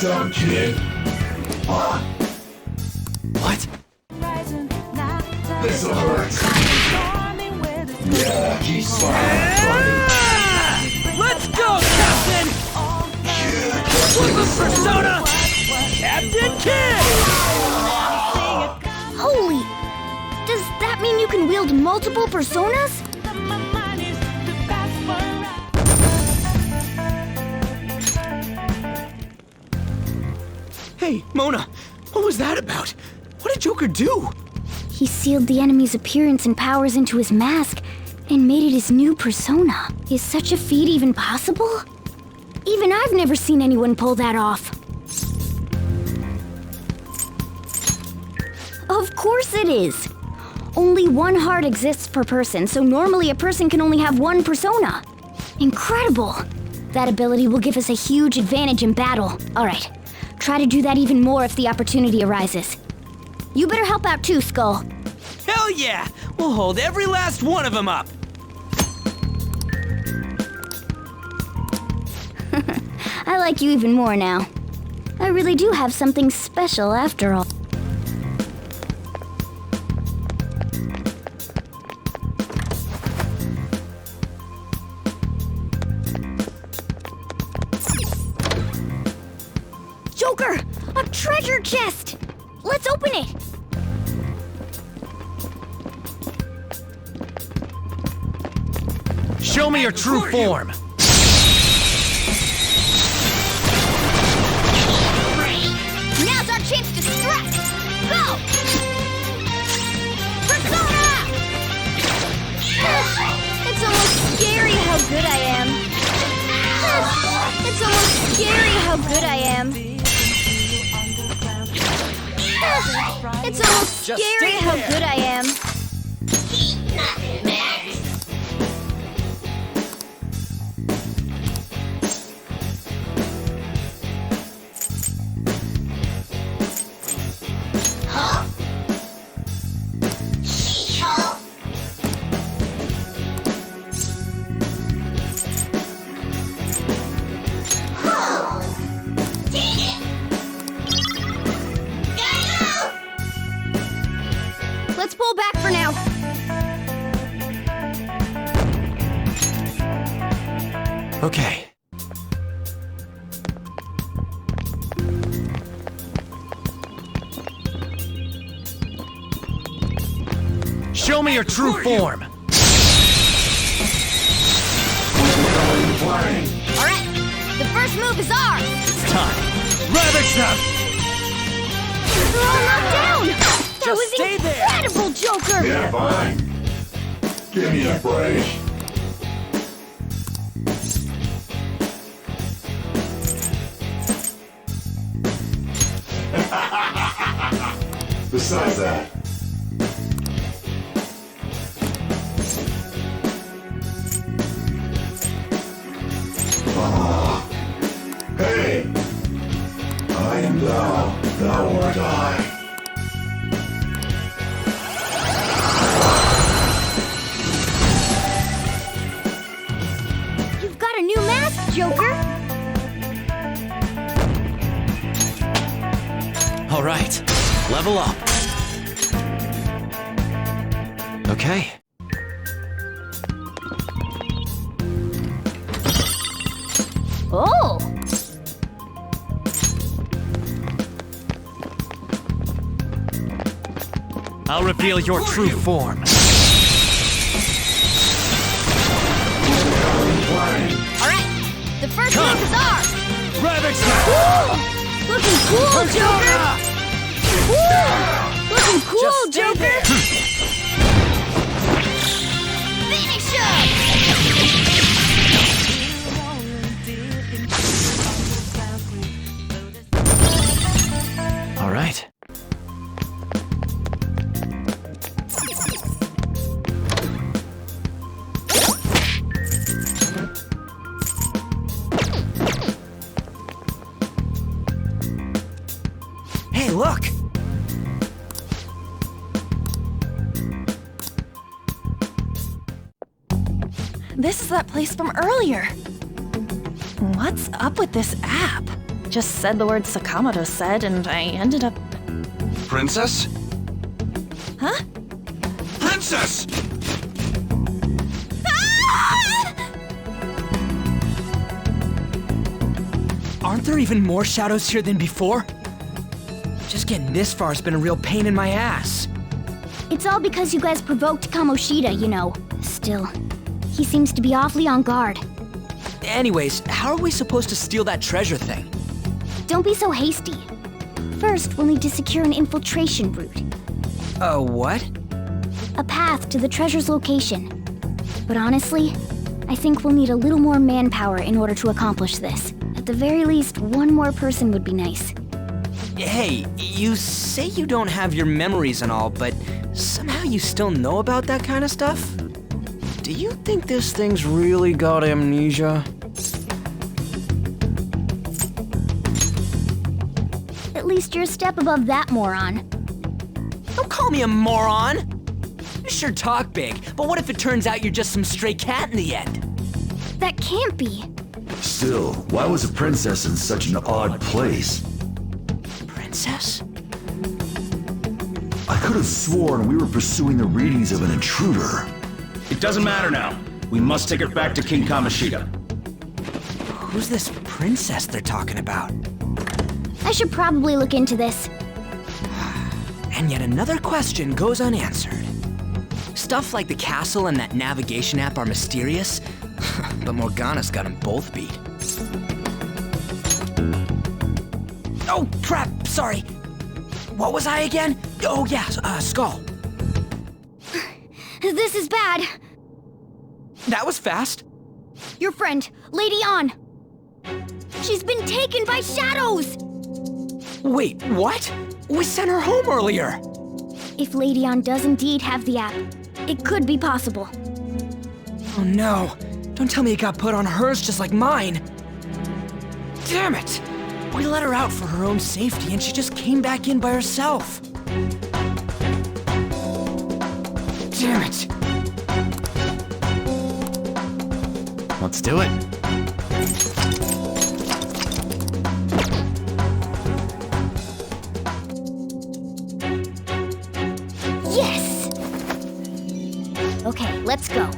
dumb kid.
What?
This'll hurt. Yeah, keep smiling.
Let's go, Captain! Super Persona! Captain Kid!
Holy! Does that mean you can wield multiple personas?
Hey, Mona, what was that about? What did Joker do?
He sealed the enemy's appearance and powers into his mask and made it his new persona. Is such a feat even possible? Even I've never seen anyone pull that off. Of course it is. Only one heart exists per person, so normally a person can only have one persona. Incredible! That ability will give us a huge advantage in battle. All right, try to do that even more if the opportunity arises. You better help out too, Skull.
Hell yeah! We'll hold every last one of them up!
I like you even more now. I really do have something special after all. Joker! A treasure chest! Let's open it!
Show me your true form!
Now's our chance to strike! Go! Persona! It's almost scary how good I am. It's almost scary how good I am. It's almost scary how good I am. Let's pull back for
Okay. Show me your true form!
Alright, the first move is ours!
It's time! Ravage them!
They're all knocked down! That
Just
was
stay there.
incredible, Joker!
Yeah, fine. Give me a break. Besides that, hey! I am thou, thou art I.
You've got a new mask, Joker!
Alright, level up. Okay.
Oh!
I'll reveal your true form.
Alright, the first move is ours!
Ravage them!
Woo! Looking cool, Joker! Woo! Looking cool,
Just stay
Joker!
there.
Finish him!
Alright.
Hey, look!
This is that place from earlier. What's up with this app? Just said the word Sakamoto said, and I ended up...
Princess?
Huh?
Princess!
Aren't there even more shadows here than before? Just getting this far has been a real pain in my ass.
It's all because you guys provoked Kamoshida, you know. Still, he seems to be awfully on guard.
Anyways, how are we supposed to steal that treasure thing?
Don't be so hasty. First, we'll need to secure an infiltration route.
What?
A path to the treasure's location. But honestly, I think we'll need a little more manpower in order to accomplish this. At the very least, one more person would be nice.
Hey, you say you don't have your memories and all, but somehow you still know about that kind of stuff? Do you think this thing's really got amnesia?
At least you're a step above that moron.
Don't call me a moron! You sure talk big, but what if it turns out you're just some stray cat in the end?
That can't be.
Still, why was a princess in such an odd place?
Princess?
I could have sworn we were pursuing the readings of an intruder.
It doesn't matter now. We must take her back to King Kamoshida.
Who's this princess they're talking about?
I should probably look into this.
And yet another question goes unanswered. Stuff like the castle and that navigation app are mysterious, but Morgana's got them both beat. Oh, crap, sorry. What was I again? Oh, yeah, Skull.
This is bad.
That was fast.
Your friend, Lady An. She's been taken by shadows!
Wait, what? We sent her home earlier.
If Lady An does indeed have the app, it could be possible.
Oh no, don't tell me it got put on hers just like mine. Damn it! We let her out for her own safety and she just came back in by herself. Damn it.
Let's do it.
Yes! Okay, let's go.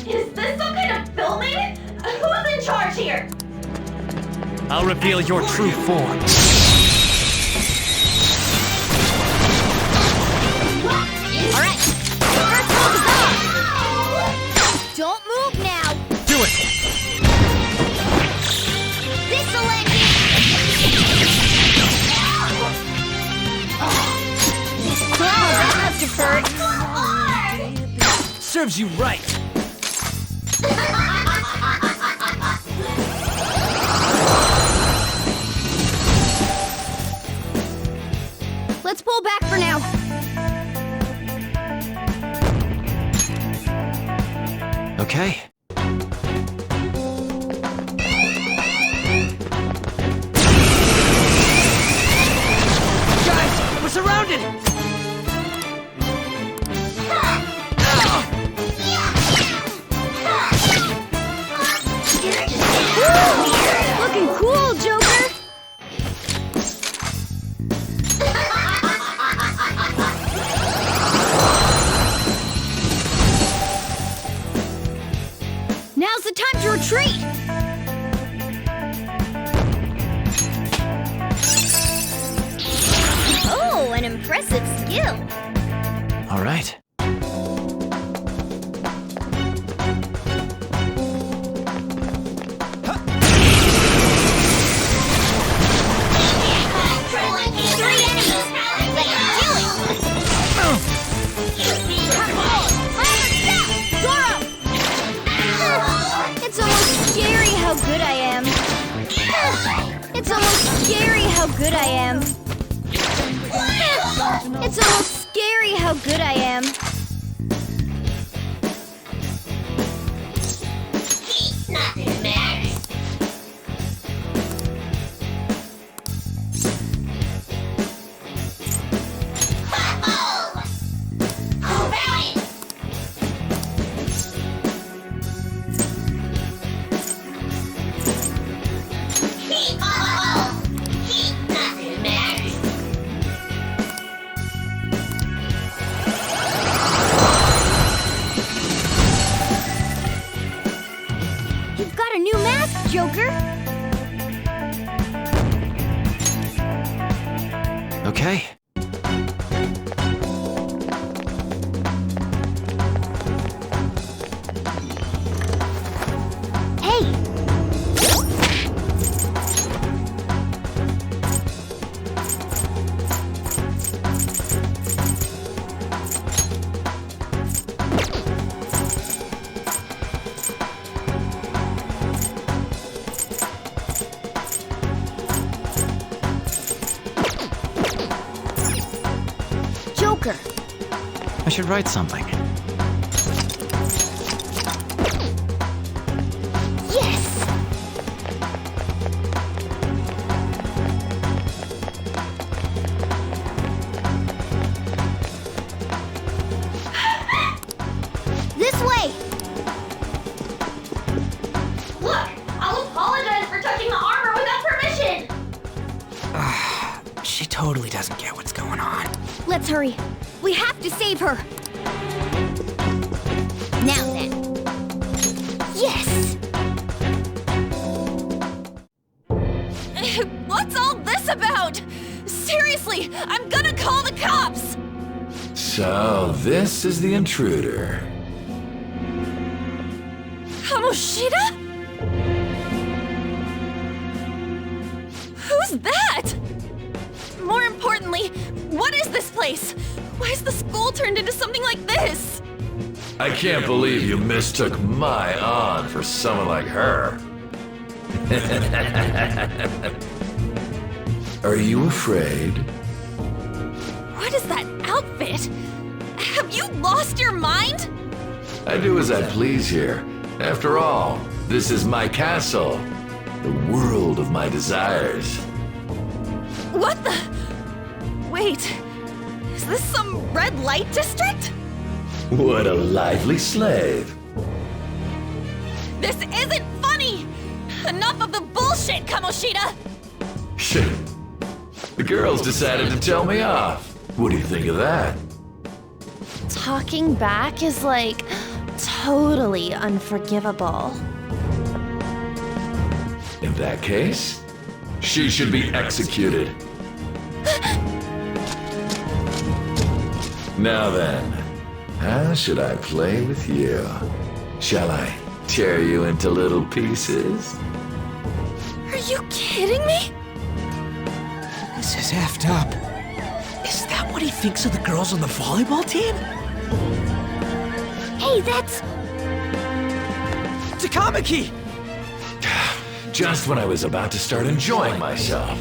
Is this some kind of filming
I'll reveal your true form.
Alright, first move is off! Don't move now!
Do it!
This'll end it! This claw must have hurt.
Serves you right.
Let's pull back for now.
Okay.
Guys, we're surrounded!
Looking cool, Joker! Now's the time to retreat! Oh, an impressive skill!
All right.
It's almost scary how good I am. It's almost scary how good I am. It's almost scary how good I am. Nothing matters. You've got a new mask, Joker.
Okay.
Hey! Joker!
I should write something.
Yes! This way!
Look! I'll apologize for touching the armor without permission!
She totally doesn't get what's going on.
Let's hurry. We have to save her. Now then. Yes!
What's all this about? Seriously, I'm gonna call the cops!
So, this is the intruder.
Kamoshida? Who's that? More importantly, what is this place? Why is the school turned into something like this?
I can't believe you mistook my aunt for someone like her. Are you afraid?
What is that outfit? Have you lost your mind?
I do as I please here. After all, this is my castle, the world of my desires.
What the? Wait, is this some red light district?
What a lively slave.
This isn't funny! Enough of the bullshit, Kamoshida!
Shit. The girls decided to tell me off. What do you think of that?
Talking back is like totally unforgivable.
In that case, She should be executed. Now then, how should I play with you? Shall I tear you into little pieces?
Are you kidding me?
This is effed up. Is that what he thinks of the girls on the volleyball team?
Hey, that's...
Takamaki!
Just when I was about to start enjoying myself.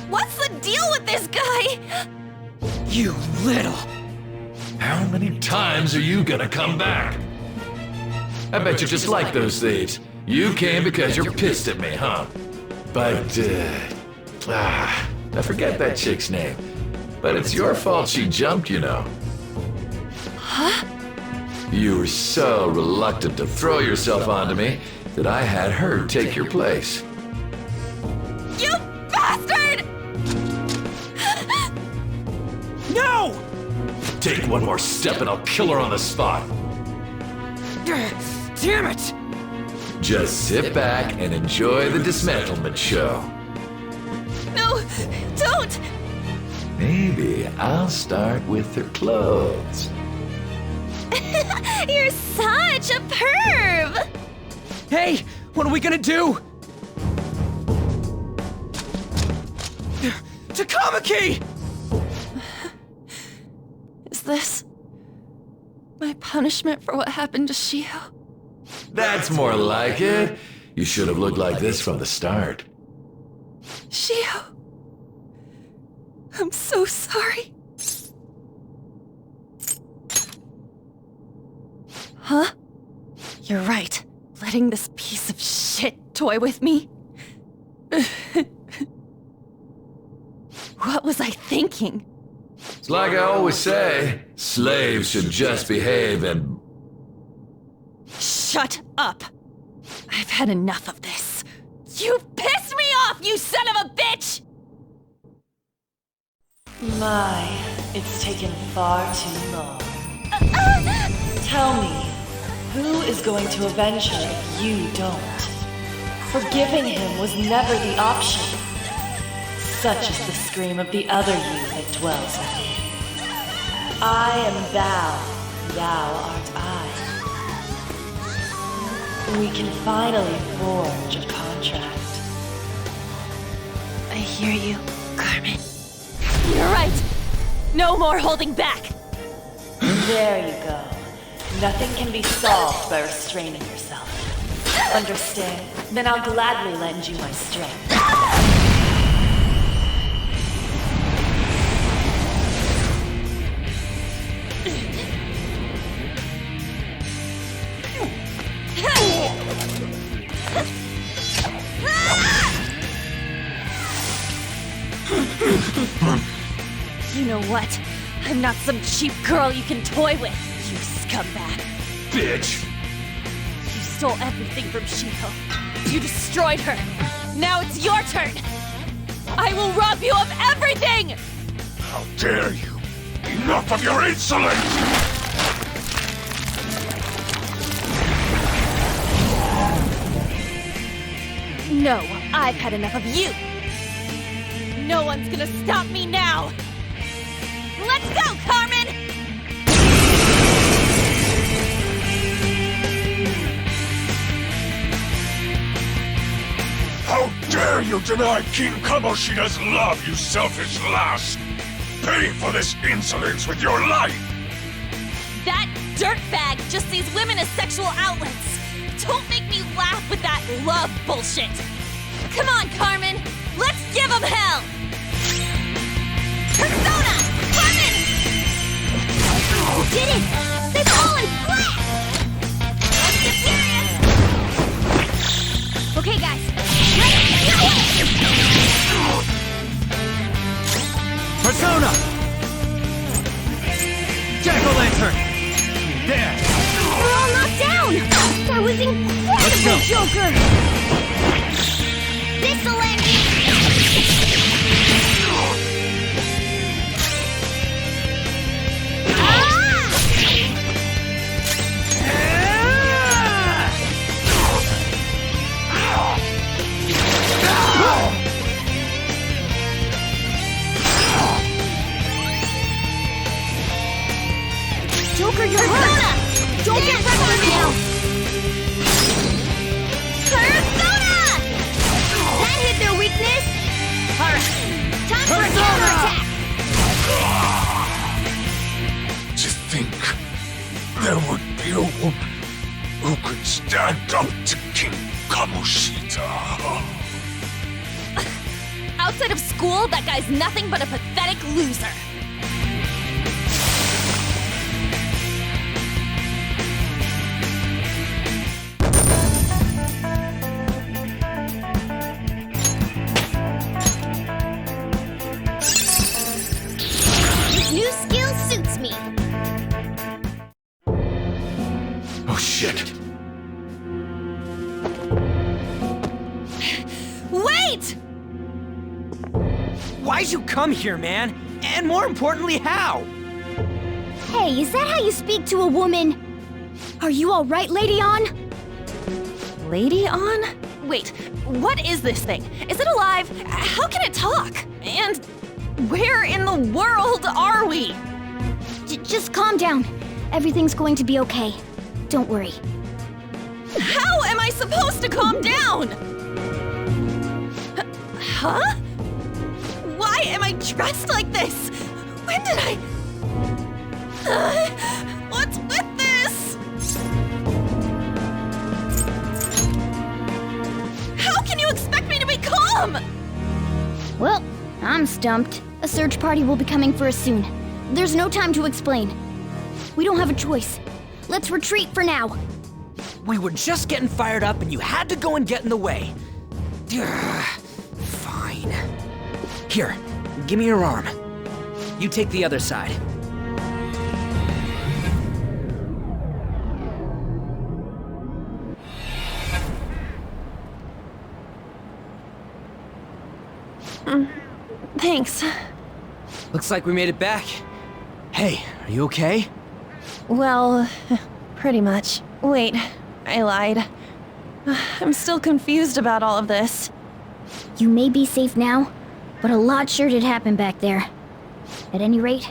What's the deal with this guy?
You little...
How many times are you gonna come back? I bet you just like those thieves. You came because you're pissed at me, huh? But, I forget that chick's name. But it's your fault she jumped, you know.
Huh?
You were so reluctant to throw yourself onto me that I had her take your place.
You bastard!
No!
Take one more step and I'll kill her on the spot.
Damn it!
Just sit back and enjoy the dismantlement show.
No, don't!
Maybe I'll start with her clothes.
You're such a perv!
Hey, what are we gonna do? Takamaki!
Is this my punishment for what happened to Shiho?
That's more like it. You should have looked like this from the start.
Shiho, I'm so sorry. Huh? You're right. Letting this piece of shit toy with me? What was I thinking?
It's like I always say, slaves should just behave and...
Shut up! I've had enough of this. You've pissed me off, you son of a bitch!
My, it's taken far too long. Tell me, who is going to avenge her if you don't? Forgiving him was never the option. Such is the scream of the other you that dwells within. I am thou, thou art I. We can finally forge a contract.
I hear you, Carmen. You're right! No more holding back!
There you go. Nothing can be solved by restraining yourself. Understand? Then I'll gladly lend you my strength.
You know what? I'm not some cheap girl you can toy with, you scumbag.
Bitch!
You stole everything from Shiho. You destroyed her. Now it's your turn. I will rob you of everything!
How dare you! Enough of your insolence!
No, I've had enough of you. No one's gonna stop me now. Let's go, Carmen!
How dare you deny King Kamoshida's love, you selfish lass! Pay for this insolence with your life!
That dirtbag just sees women as sexual outlets. Don't make me laugh with that love bullshit. Come on, Carmen. Let's give them hell. Persona! Carmen!
You did it! They've fallen flat!
Let's get serious!
Okay, guys. Let's do it!
Persona! Jack-o'-lantern! There!
We're all knocked down! That was incredible, Joker! This'll end you! Don't get reckless now!
Persona!
That hit their weakness!
Alright,
Time for a counterattack!
To think there would be a woman who could stand up to King Kamoshida.
outside of school, that guy's nothing but a pathetic loser.
This new skill suits me.
Oh shit.
Wait! Why'd you come here, man? And more importantly, how?
Hey, is that how you speak to a woman? Are you all right, Lady On?
Lady On? Wait, what is this thing? Is it alive? How can it talk? And where in the world are we?
Just calm down. Everything's going to be okay. Don't worry.
How am I supposed to calm down? Huh? Why am I dressed like this? When did I... what's with this? How can you expect me to be calm?
Well, I'm stumped. A search party will be coming for us soon. There's no time to explain. We don't have a choice. Let's retreat for now.
We were just getting fired up and you had to go and get in the way. Fine. Here, give me your arm. You take the other side.
Thanks.
Looks like we made it back. Hey, are you okay?
Well, pretty much. Wait, I lied. I'm still confused about all of this.
You may be safe now, but a lot sure did happen back there. At any rate,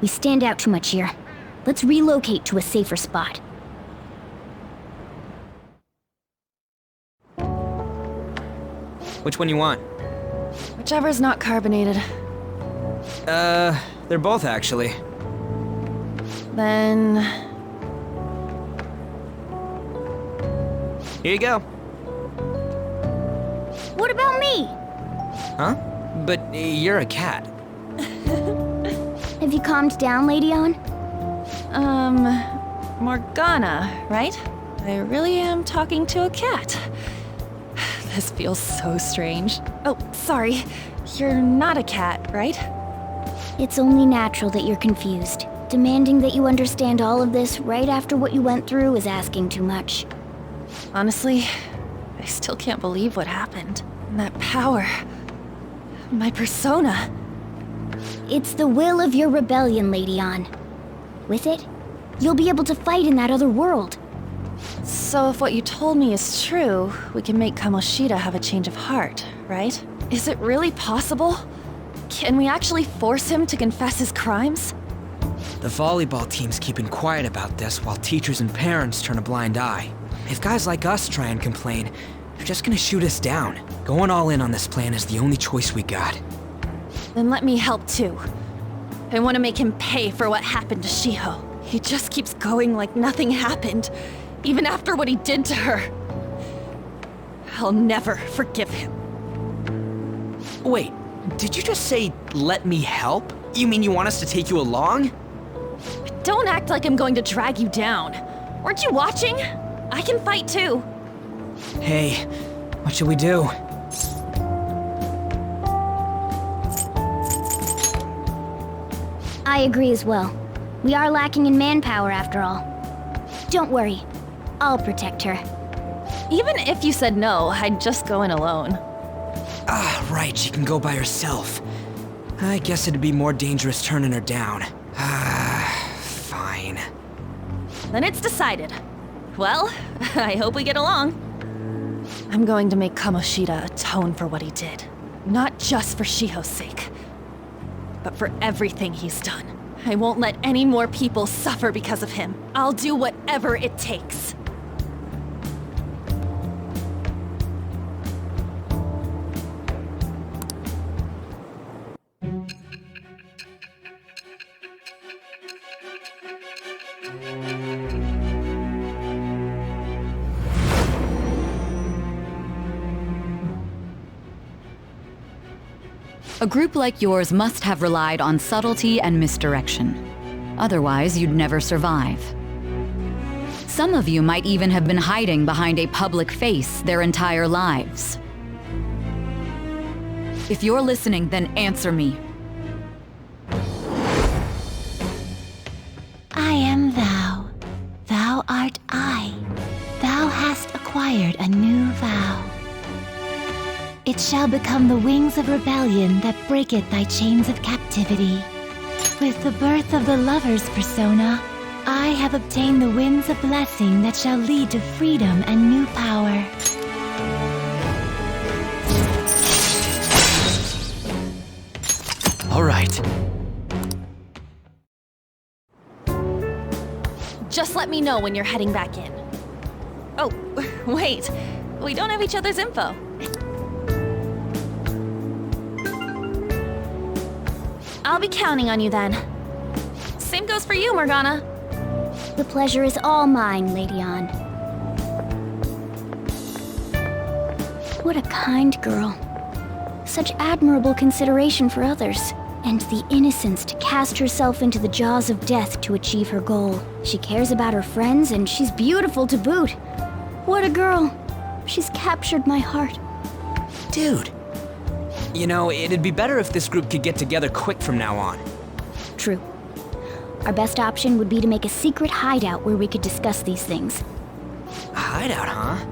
we stand out too much here. Let's relocate to a safer spot.
Which one you want?
Whichever's not carbonated.
They're both actually.
Then...
Here you go.
What about me?
Huh? But you're a cat.
Have you calmed down, Lady On?
Morgana, right? I really am talking to a cat. This feels so strange. Oh, sorry. You're not a cat, right?
It's only natural that you're confused. Demanding that you understand all of this right after what you went through is asking too much.
Honestly, I still can't believe what happened. And that power. My persona.
It's the will of your rebellion, Lady On. With it, you'll be able to fight in that other world.
So if what you told me is true, we can make Kamoshida have a change of heart, right? Is it really possible? Can we actually force him to confess his crimes?
The volleyball team's keeping quiet about this while teachers and parents turn a blind eye. If guys like us try and complain, they're just gonna shoot us down. Going all in on this plan is the only choice we got.
Then let me help too. I want to make him pay for what happened to Shiho. He just keeps going like nothing happened, even after what he did to her. I'll never forgive him.
Wait, did you just say, let me help? You mean you want us to take you along?
Don't act like I'm going to drag you down. Weren't you watching? I can fight too.
Hey, what should we do?
I agree as well. We are lacking in manpower after all. Don't worry, I'll protect her.
Even if you said no, I'd just go in alone.
Ah, right, she can go by herself. I guess it'd be more dangerous turning her down. Fine.
Then it's decided. Well, I hope we get along. I'm going to make Kamoshida atone for what he did. Not just for Shiho's sake, but for everything he's done. I won't let any more people suffer because of him. I'll do whatever it takes.
A group like yours must have relied on subtlety and misdirection. Otherwise, you'd never survive. Some of you might even have been hiding behind a public face their entire lives. If you're listening, then answer me.
I am thou. Thou art I. Thou hast acquired a new vow. It shall become the wings of rebellion that breaketh thy chains of captivity. With the birth of the lover's persona, I have obtained the winds of blessing that shall lead to freedom and new power.
All right.
Just let me know when you're heading back in. Oh, wait. We don't have each other's info. I'll be counting on you then. Same goes for you, Morgana.
The pleasure is all mine, Lady Ann. What a kind girl. Such admirable consideration for others, and the innocence to cast herself into the jaws of death to achieve her goal. She cares about her friends, and she's beautiful to boot. What a girl. She's captured my heart.
Dude. You know, it'd be better if this group could get together quick from now on.
True. Our best option would be to make a secret hideout where we could discuss these things.
A hideout, huh?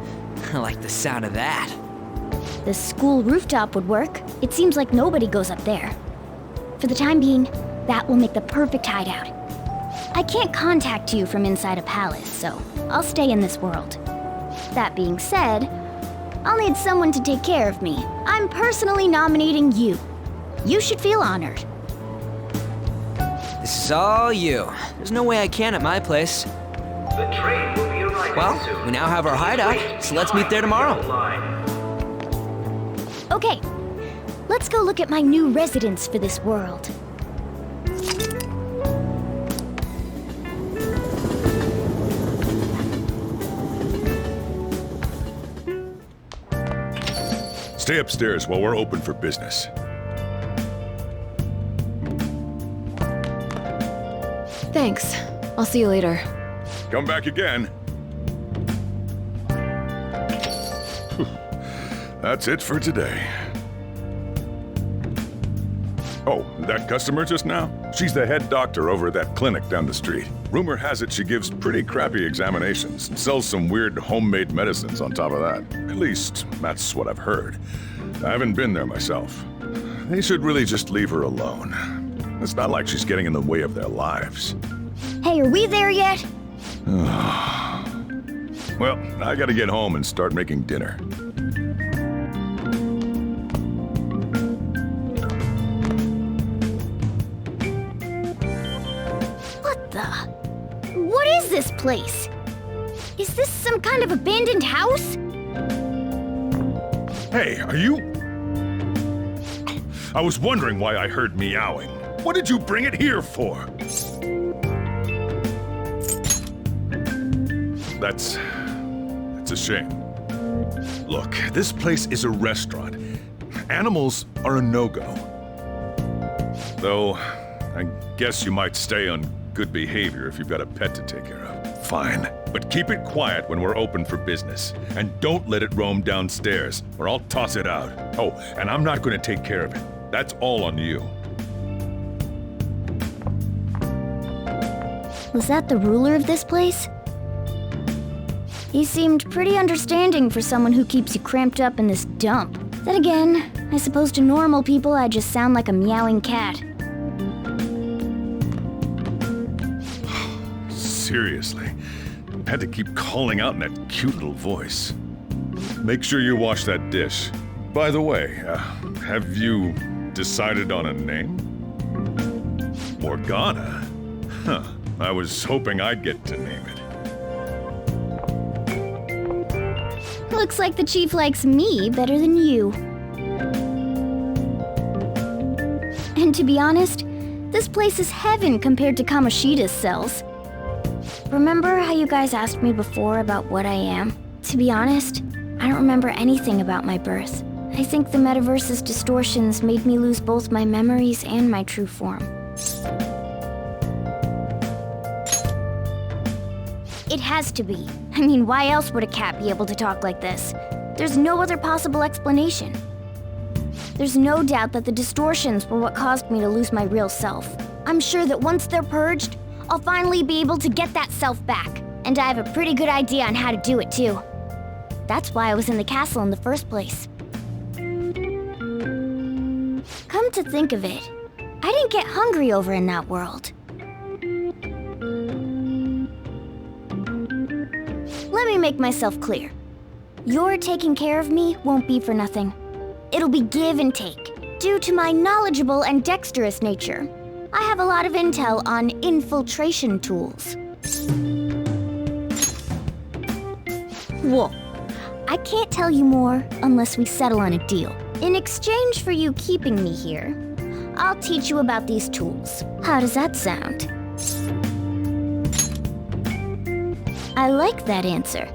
I like the sound of that.
The school rooftop would work. It seems like nobody goes up there. For the time being, that will make the perfect hideout. I can't contact you from inside a palace, so I'll stay in this world. That being said, I'll need someone to take care of me. I'm personally nominating you. You should feel honored.
This is all you. There's no way I can at my place.
The train will be arriving
Well,
soon.
we now have our hideout, so let's meet there tomorrow.
Okay, let's go look at my new residence for this world.
Stay upstairs while we're open for business.
Thanks. I'll see you later.
Come back again. That's it for today. Oh, that customer just now? She's the head doctor over at that clinic down the street. Rumor has it she gives pretty crappy examinations and sells some weird homemade medicines on top of that. At least, that's what I've heard. I haven't been there myself. They should really just leave her alone. It's not like she's getting in the way of their lives.
Hey, are we there yet?
Well, I gotta get home and start making dinner.
What is this place? Is this some kind of abandoned house?
Hey, are you... I was wondering why I heard meowing. What did you bring it here for? That's a shame. Look, this place is a restaurant. Animals are a no-go. Though, I guess you might stay on good behavior if you've got a pet to take care of. Fine. But keep it quiet when we're open for business. And don't let it roam downstairs, or I'll toss it out. Oh, and I'm not going to take care of it. That's all on you.
Was that the ruler of this place? He seemed pretty understanding for someone who keeps you cramped up in this dump. Then again, I suppose to normal people I just sound like a meowing cat.
Seriously, I had to keep calling out in that cute little voice. Make sure you wash that dish. By the way, have you decided on a name? Morgana? Huh. I was hoping I'd get to name it.
Looks like the chief likes me better than you. And to be honest, this place is heaven compared to Kamoshida's cells. Remember how you guys asked me before about what I am? To be honest, I don't remember anything about my birth. I think the metaverse's distortions made me lose both my memories and my true form. It has to be. I mean, why else would a cat be able to talk like this? There's no other possible explanation. There's no doubt that the distortions were what caused me to lose my real self. I'm sure that once they're purged, I'll finally be able to get that self back. And I have a pretty good idea on how to do it too. That's why I was in the castle in the first place. Come to think of it, I didn't get hungry over in that world. Let me make myself clear. Your taking care of me won't be for nothing. It'll be give and take. Due to my knowledgeable and dexterous nature, I have a lot of intel on infiltration tools. Whoa. I can't tell you more unless we settle on a deal. In exchange for you keeping me here, I'll teach you about these tools. How does that sound? I like that answer.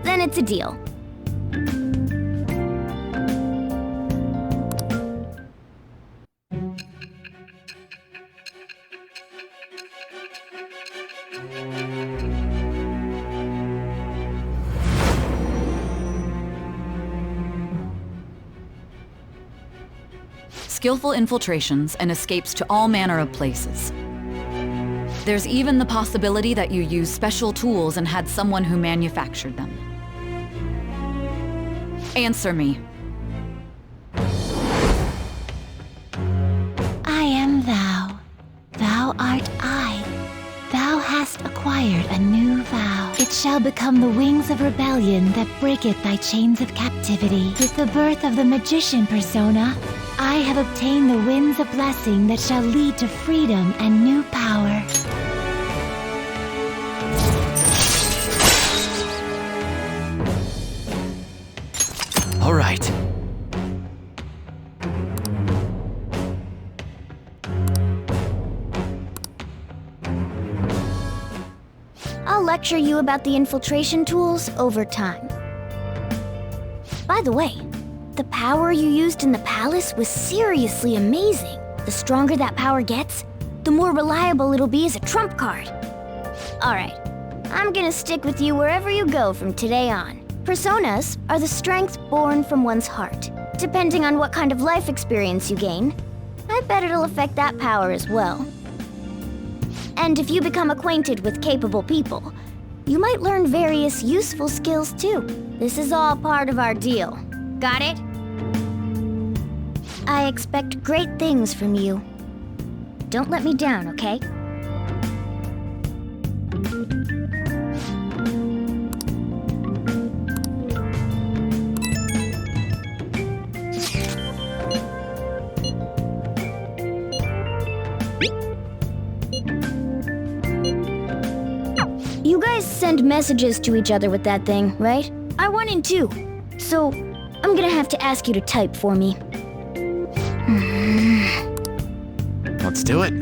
Then it's a deal.
Skillful infiltrations and escapes to all manner of places. There's even the possibility that you used special tools and had someone who manufactured them. Answer me.
I am thou. Thou art I. Thou hast acquired a new vow. It shall become the wings of rebellion that breaketh thy chains of captivity. With the birth of the magician persona, I have obtained the winds of blessing that shall lead to freedom and new power.
All right.
I'll lecture you about the infiltration tools over time. By the way, the power you used in the palace was seriously amazing. The stronger that power gets, the more reliable it'll be as a trump card. Alright, I'm gonna stick with you wherever you go from today on. Personas are the strength born from one's heart. Depending on what kind of life experience you gain, I bet it'll affect that power as well. And if you become acquainted with capable people, you might learn various useful skills too. This is all part of our deal. Got it? I expect great things from you. Don't let me down, okay? You guys send messages to each other with that thing, right? I want in too. So, I'm gonna have to ask you to type for me.
Let's do it.